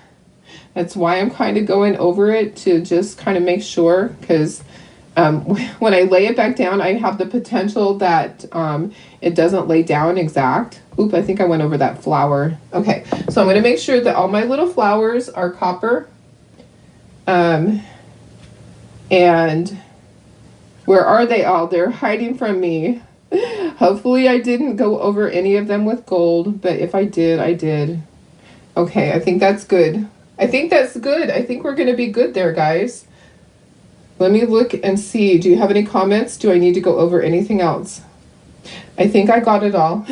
That's why I'm kind of going over it to just kind of make sure, because when I lay it back down, I have the potential that it doesn't lay down exact. Oop, I think I went over that flower. Okay, so I'm going to make sure that all my little flowers are copper. And where are they all? They're hiding from me. Hopefully I didn't go over any of them with gold, but if I did, I did. Okay, I think that's good. I think that's good. I think we're going to be good there, guys. Let me look and see. Do you have any comments? Do I need to go over anything else? I think I got it all.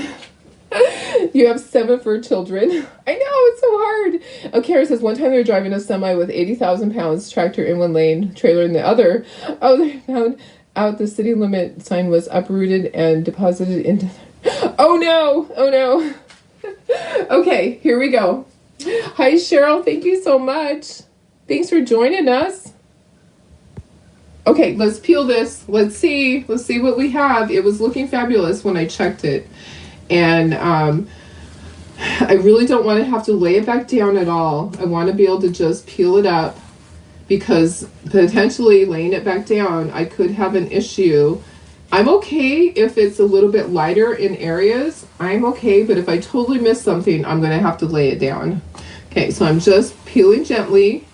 You have 7 fur children. I know, it's so hard. Oh, Kara says, one time they were driving a semi with 80,000 pounds, tractor in one lane, trailer in the other. Oh, they found out the city limit sign was uprooted and deposited into... Oh no, oh no. Okay, here we go. Hi, Cheryl. Thank you so much. Thanks for joining us. Okay, let's peel this. Let's see what we have. It was looking fabulous when I checked it. And I really don't want to have to lay it back down at all. I want to be able to just peel it up, because potentially laying it back down, I could have an issue. I'm okay if it's a little bit lighter in areas. I'm okay, but if I totally miss something, I'm going to have to lay it down. Okay, so I'm just peeling gently.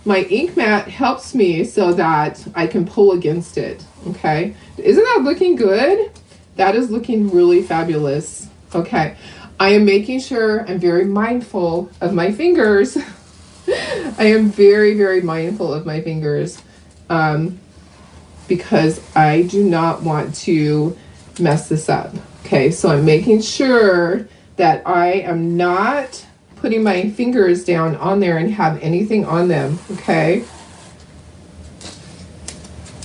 My ink mat helps me so that I can pull against it. Okay, isn't that looking good? That is looking really fabulous. Okay, I am making sure I'm very mindful of my fingers. I am very, very mindful of my fingers because I do not want to mess this up. Okay, so I'm making sure that I am not putting my fingers down on there and have anything on them. Okay,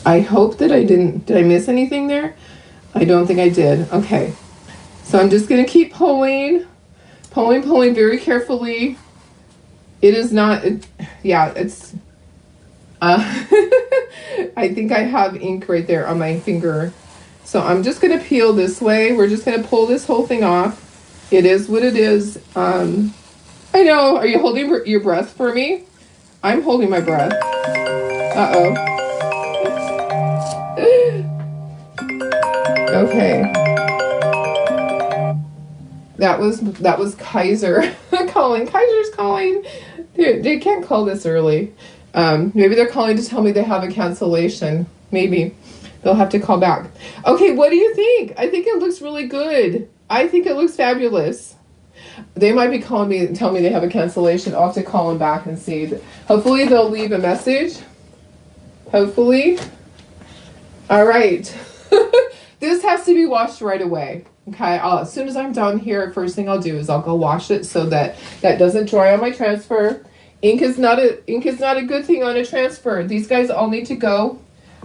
I hope that did I miss anything there? I don't think I did. Okay, so I'm just gonna keep pulling very carefully. It is not, yeah, it's, I think I have ink right there on my finger. So I'm just gonna peel this way. We're just gonna pull this whole thing off. It is what it is. I know, are you holding your breath for me? I'm holding my breath. Uh-oh. Okay. That was Kaiser calling. Kaiser's calling. They can't call this early. Maybe they're calling to tell me they have a cancellation. Maybe they'll have to call back. Okay, what do you think? I think it looks really good. I think it looks fabulous. They might be calling me and tell me they have a cancellation. I'll have to call them back and see. Hopefully they'll leave a message. Hopefully. All right. This has to be washed right away. Okay, as soon as I'm done here, first thing I'll do is I'll go wash it so that that doesn't dry on my transfer. Ink is not a good thing on a transfer. These guys all need to go.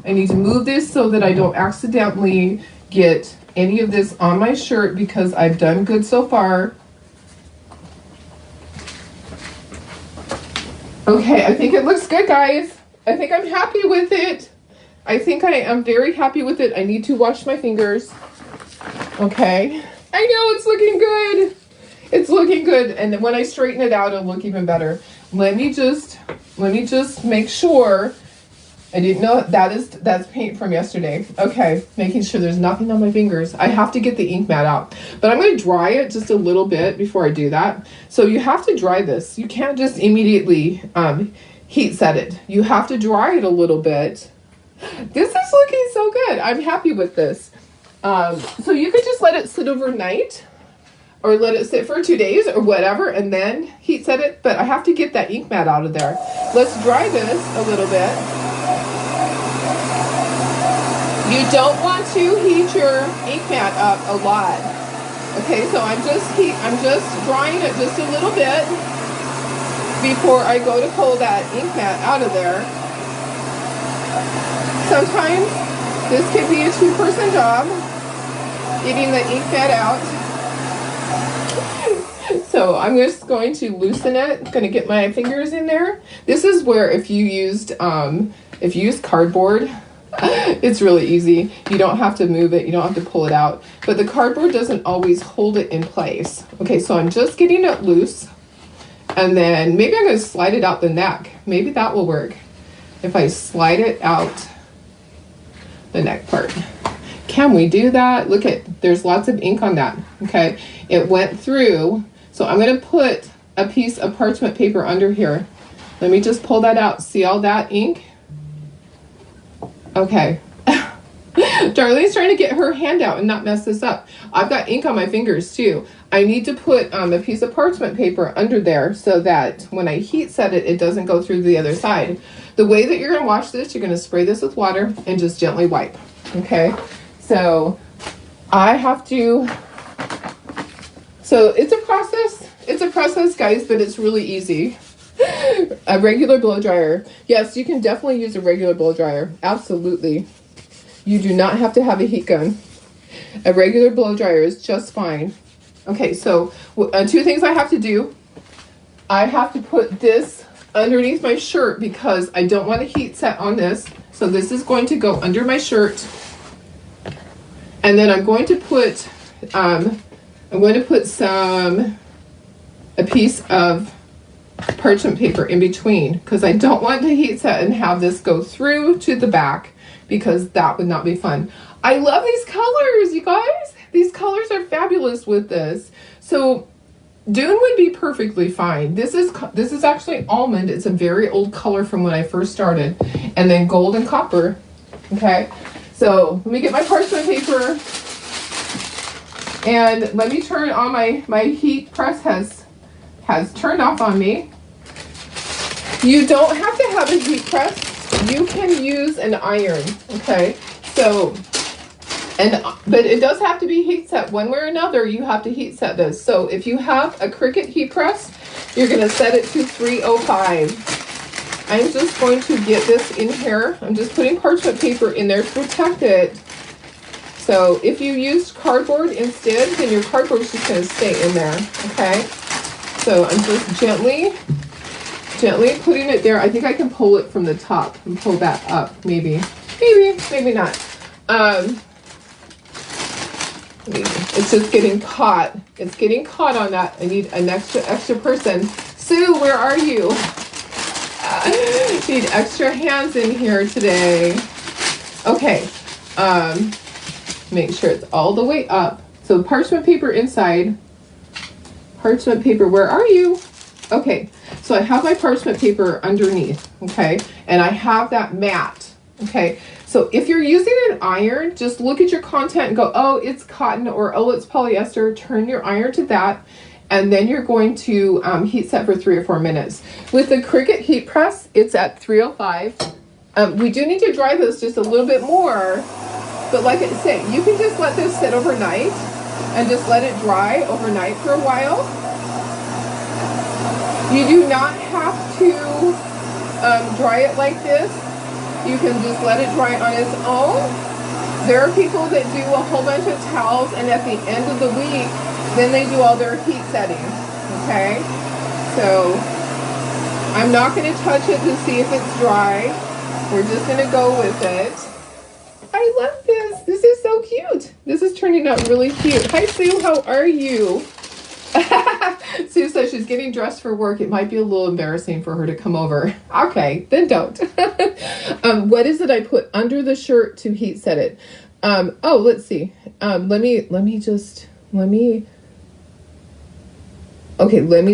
I need to move this so that I don't accidentally get any of this on my shirt, because I've done good so far. Okay, I think it looks good, guys. I think I'm happy with it. I think I am very happy with it. I need to wash my fingers. Okay, I know it's looking good. It's looking good, and when I straighten it out, it'll look even better. Let me just make sure. I didn't know that's paint from yesterday. Okay, making sure there's nothing on my fingers. I have to get the ink mat out, but I'm going to dry it just a little bit before I do that. So you have to dry this. You can't just immediately heat set it. You have to dry it a little bit. This is looking so good. I'm happy with this. So you could just let it sit overnight, or let it sit for 2 days or whatever, and then heat set it. But I have to get that ink mat out of there. Let's dry this a little bit. You don't want to heat your ink mat up a lot. Okay, so I'm just drying it just a little bit before I go to pull that ink mat out of there. Sometimes this can be a two-person job, getting the ink mat out. So I'm just going to loosen it. Going to get my fingers in there. This is where if you used cardboard, it's really easy. You don't have to move it. You don't have to pull it out. But the cardboard doesn't always hold it in place. Okay, so I'm just getting it loose. And then maybe I'm going to slide it out the neck. Maybe that will work. If I slide it out the neck part. Can we do that? Look at, there's lots of ink on that. Okay, it went through. So I'm going to put a piece of parchment paper under here. Let me just pull that out. See all that ink? Okay. Darlene's trying to get her hand out and not mess this up. I've got ink on my fingers too. I need to put a piece of parchment paper under there so that when I heat set it, it doesn't go through the other side. The way that you're going to wash this, you're going to spray this with water and just gently wipe. Okay. So I have to, so it's a process, guys, but it's really easy. A regular blow dryer. Yes, you can definitely use a regular blow dryer. Absolutely. You do not have to have a heat gun. A regular blow dryer is just fine. Okay, so two things I have to do. I have to put this underneath my shirt because I don't want a heat set on this. So this is going to go under my shirt. And then I'm going to put a I'm going to put a piece of parchment paper in between, because I don't want to heat set and have this go through to the back, because that would not be fun. I love these colors, you guys. These colors are fabulous with this. So Dune would be perfectly fine. This is actually almond. It's a very old color from when I first started. And then gold and copper. Okay, so let me get my parchment paper. And let me turn on my heat press has turned off on me. You don't have to have a heat press. You can use an iron, okay? So, but it does have to be heat set one way or another. You have to heat set this. So if you have a Cricut heat press, you're gonna set it to 305. I'm just going to get this in here. I'm just putting parchment paper in there to protect it. So if you used cardboard instead, then your cardboard is just gonna stay in there, okay? So I'm just gently putting it there. I think I can pull it from the top and pull that up, maybe not. It's just getting caught. It's getting caught on that. I need an extra person. Sue, where are you? Need extra hands in here today. Okay. Make sure it's all the way up. So parchment paper inside. Parchment paper, where are you? Okay, so I have my parchment paper underneath, okay? And I have that mat, okay? So if you're using an iron, just look at your content and go, oh, it's cotton, or oh, it's polyester. Turn your iron to that, and then you're going to heat set for 3 or 4 minutes. With the Cricut heat press, it's at 305. We do need to dry this just a little bit more, but like I say, you can just let this sit overnight and just let it dry overnight for a while. You do not have to dry it like this. You can just let it dry on its own. There are people that do a whole bunch of towels, and at the end of the week, then they do all their heat setting, okay? So I'm not going to touch it to see if it's dry. We're just going to go with it. I love this. This is so cute. This is turning out really cute. Hi, Sue. How are you? Sue says she's getting dressed for work. It might be a little embarrassing for her to come over. Okay, then don't. What is it I put under the shirt to heat set it? Oh, let's see. Let me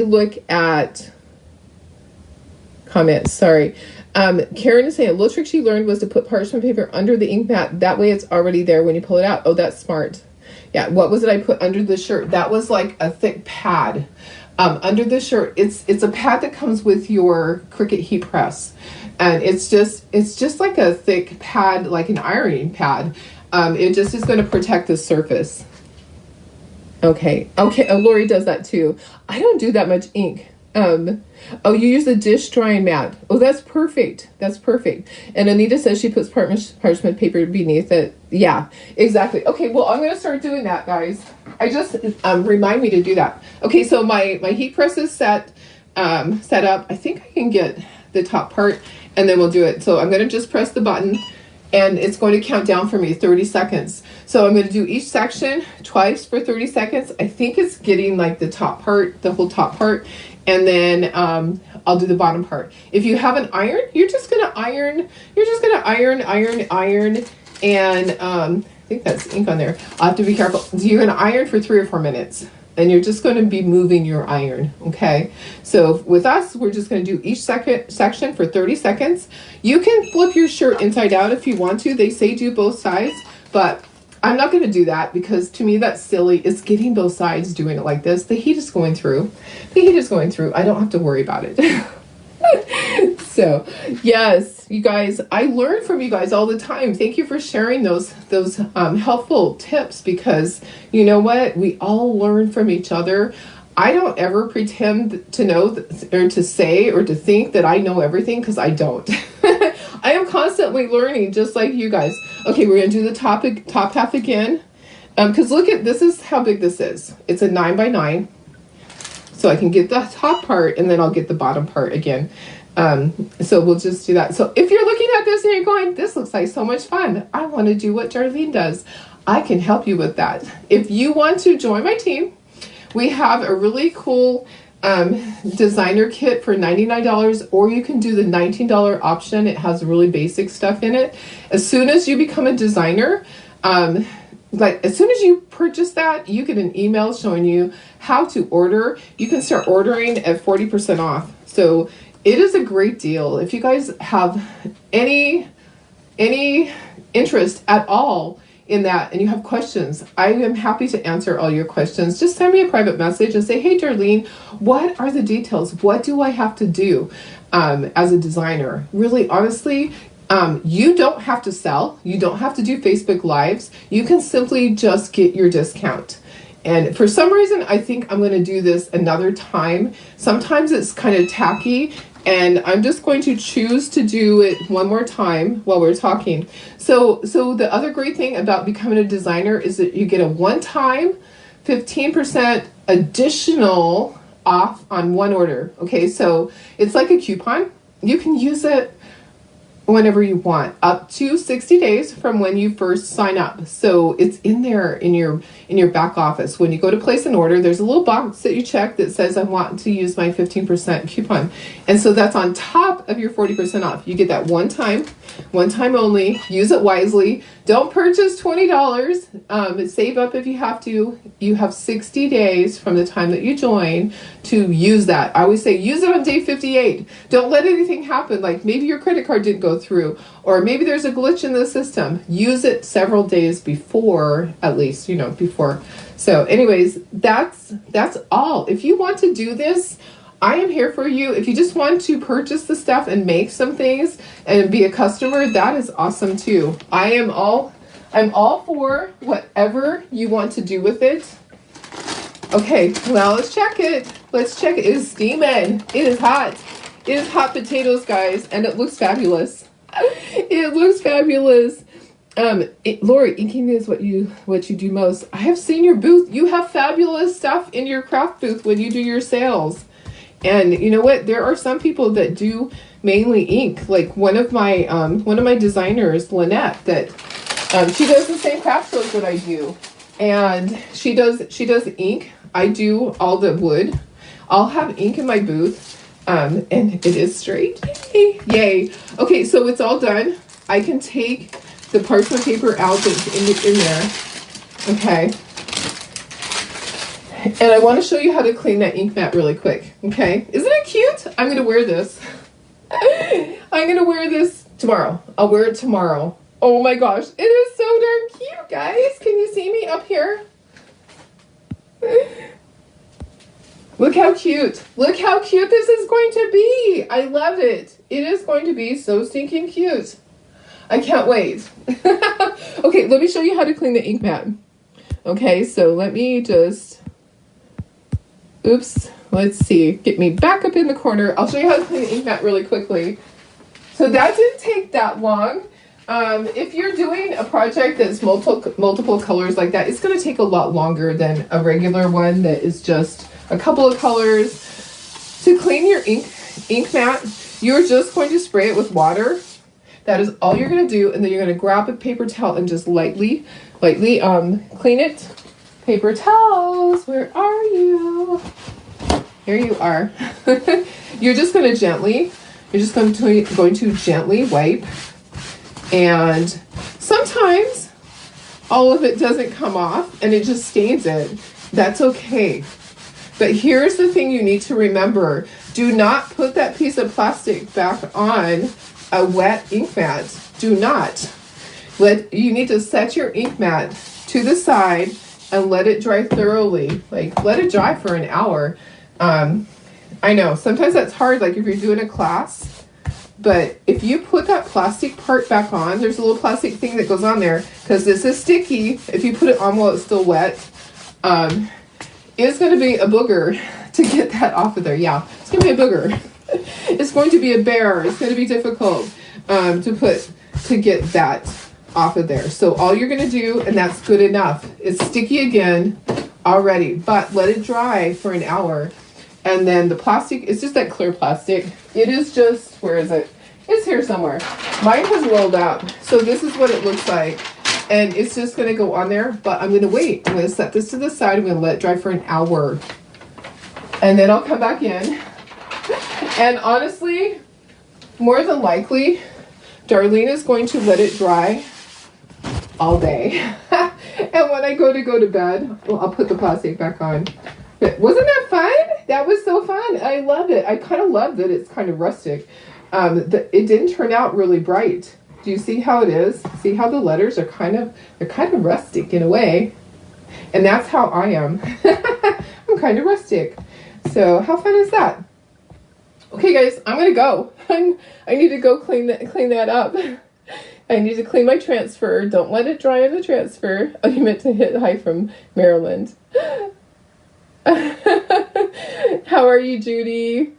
look at comments. Sorry. Karen is saying a little trick she learned was to put parchment paper under the ink mat. That way it's already there when you pull it out. Oh, that's smart. Yeah, what was it I put under the shirt? That was like a thick pad. Under the shirt, it's a pad that comes with your Cricut heat press. And it's just like a thick pad, like an ironing pad. It just is going to protect the surface. Okay. Oh, Lori does that too. I don't do that much ink. Oh, you use a dish drying mat. Oh, that's perfect. That's perfect. And Anita says she puts parchment paper beneath it. Yeah, exactly. Okay, well, I'm going to start doing that, guys. I just, remind me to do that. Okay, so my heat press is set up. I think I can get the top part, and then we'll do it. So I'm going to just press the button, and it's going to count down for me 30 seconds. So I'm going to do each section twice for 30 seconds. I think it's getting like the top part, the whole top part. And then I'll do the bottom part. If you have an iron, you're just gonna iron. You're just gonna iron, and I think that's ink on there. I'll have to be careful. So you're gonna iron for 3 or 4 minutes, and you're just gonna be moving your iron. Okay. So with us, we're just gonna do each section for 30 seconds. You can flip your shirt inside out if you want to. They say do both sides, but I'm not going to do that because to me that's silly. It's getting both sides doing it like this. The heat is going through. The heat is going through. I don't have to worry about it. So, yes, you guys, I learn from you guys all the time. Thank you for sharing those helpful tips, because you know what? We all learn from each other. I don't ever pretend to know or to say or to think that I know everything, because I don't. I am constantly learning, just like you guys. Okay, we're going to do the top half again. Because look at, this is how big this is. It's a 9 by 9. So I can get the top part, and then I'll get the bottom part again. So we'll just do that. So if you're looking at this and you're going, this looks like so much fun, I want to do what Darlene does, I can help you with that. If you want to join my team, We have a really cool designer kit for $99, or you can do the $19 option. It has really basic stuff in it. As soon as you become a designer, like as soon as you purchase that, you get an email showing you how to order. You can start ordering at 40% off. So it is a great deal. If you guys have any interest at all in that and you have questions, I am happy to answer all your questions. Just send me a private message and say, hey Darlene, what are the details? What do I have to do as a designer? Really, honestly, you don't have to sell. You don't have to do Facebook Lives. You can simply just get your discount. And for some reason, I think I'm going to do this another time. Sometimes it's kind of tacky, and I'm just going to choose to do it one more time while we're talking. So the other great thing about becoming a designer is that you get a one-time 15% additional off on one order. Okay, so it's like a coupon. You can use it whenever you want, up to 60 days from when you first sign up. So it's in there in your back office. When you go to place an order, there's a little box that you check that says I want to use my 15% coupon. And so that's on top of your 40% off. You get that one time only. Use it wisely. Don't purchase $20. Save up if you have to. You have 60 days from the time that you join to use that. I always say use it on day 58. Don't let anything happen, like maybe your credit card didn't go through, or maybe there's a glitch in the system. Use it several days before, at least, before. So anyways, that's all. If you want to do this, I am here for you. If you just want to purchase the stuff and make some things and be a customer, that is awesome too. I'm all for whatever you want to do with it. Okay, now let's check it. Let's check it. It is steaming. It is hot. It is hot potatoes, guys, and it looks fabulous. It looks fabulous. Lori, inking is what you do most. I have seen your booth. You have fabulous stuff in your craft booth when you do your sales. And you know what? There are some people that do mainly ink. Like one of my designers, Lynette, that she does the same craft shows that I do, and she does ink. I do all the wood. I'll have ink in my booth. And it is straight. Yay. Okay, so it's all done. I can take the parchment paper out that's in there. Okay. And I want to show you how to clean that ink mat really quick. Okay. Isn't it cute? I'm going to wear this. I'm going to wear this tomorrow. I'll wear it tomorrow. Oh my gosh. It is so darn cute, guys. Can you see me up here? Look how cute. Look how cute this is going to be. I love it. It is going to be so stinking cute. I can't wait. Okay, let me show you how to clean the ink mat. Okay, so let me just, oops, let's see. Get me back up in the corner. I'll show you how to clean the ink mat really quickly. So that didn't take that long. If you're doing a project that's multiple colors like that, it's going to take a lot longer than a regular one that is just a couple of colors. To clean your ink mat, you're just going to spray it with water. That is all you're going to do, and then you're going to grab a paper towel and just lightly clean it. Paper towels, where are you? Here you are. You're just going to gently wipe, and sometimes all of it doesn't come off and it just stains it. That's okay. But here's the thing you need to remember. Do not put that piece of plastic back on a wet ink mat. Do not. You need to set your ink mat to the side and let it dry thoroughly. Like, let it dry for an hour. I know, sometimes that's hard, like if you're doing a class, but if you put that plastic part back on, there's a little plastic thing that goes on there, because this is sticky. If you put it on while it's still wet, it's going to be a booger to get that off of there. Yeah, it's going to be a booger. It's going to be a bear. It's going to be difficult to get that off of there. So all you're going to do, and that's good enough. It's sticky again already, but let it dry for an hour. And then the plastic, it's just that clear plastic. It is just, where is it? It's here somewhere. Mine has rolled up. So this is what it looks like. and it's just gonna go on there, but I'm gonna wait. I'm gonna set this to the side. I'm gonna let it dry for an hour, and then I'll come back in. And honestly, more than likely, Darlene is going to let it dry all day. And when I go to bed, well, I'll put the plastic back on. But wasn't that fun? That was so fun. I love it. I kind of love that it's kind of rustic. It didn't turn out really bright. Do you see how it is? See how the letters are they're kind of rustic in a way. And that's how I am. I'm kind of rustic. So how fun is that? Okay, guys, I'm gonna go. I need to go clean that up. I need to clean my transfer. Don't let it dry on the transfer. Oh, you meant to hit hi from Maryland. How are you, Judy?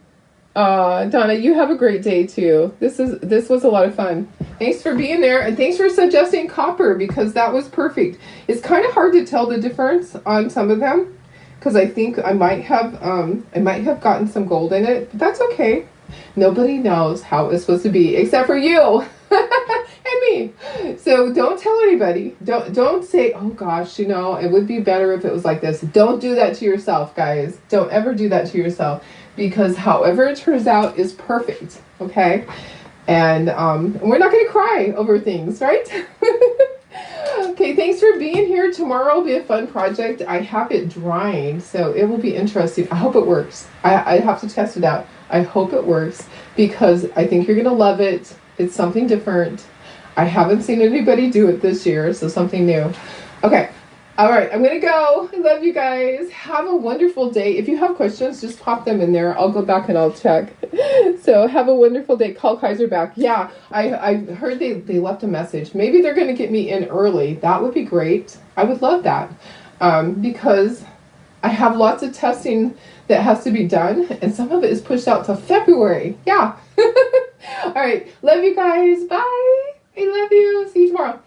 Donna, you have a great day too. This was a lot of fun. Thanks for being there, and thanks for suggesting copper, because that was perfect. It's kind of hard to tell the difference on some of them, because I think I might have gotten some gold in it, but that's okay. Nobody knows how it's supposed to be except for you and me. So don't tell anybody. Don't say, oh gosh, you know, it would be better if it was like this. Don't do that to yourself, guys. Don't ever do that to yourself, because however it turns out is perfect. Okay. And we're not going to cry over things, right? Okay, thanks for being here. Tomorrow will be a fun project. I have it drying, so it will be interesting. I hope it works. I have to test it out. I hope it works, because I think you're going to love it. It's something different. I haven't seen anybody do it this year, so something new. Okay. All right, I'm going to go. I love you guys. Have a wonderful day. If you have questions, just pop them in there. I'll go back and I'll check. So have a wonderful day. Call Kaiser back. Yeah, I heard they left a message. Maybe they're going to get me in early. That would be great. I would love that, because I have lots of testing that has to be done, and some of it is pushed out to February. Yeah. All right. Love you guys. Bye. I love you. See you tomorrow.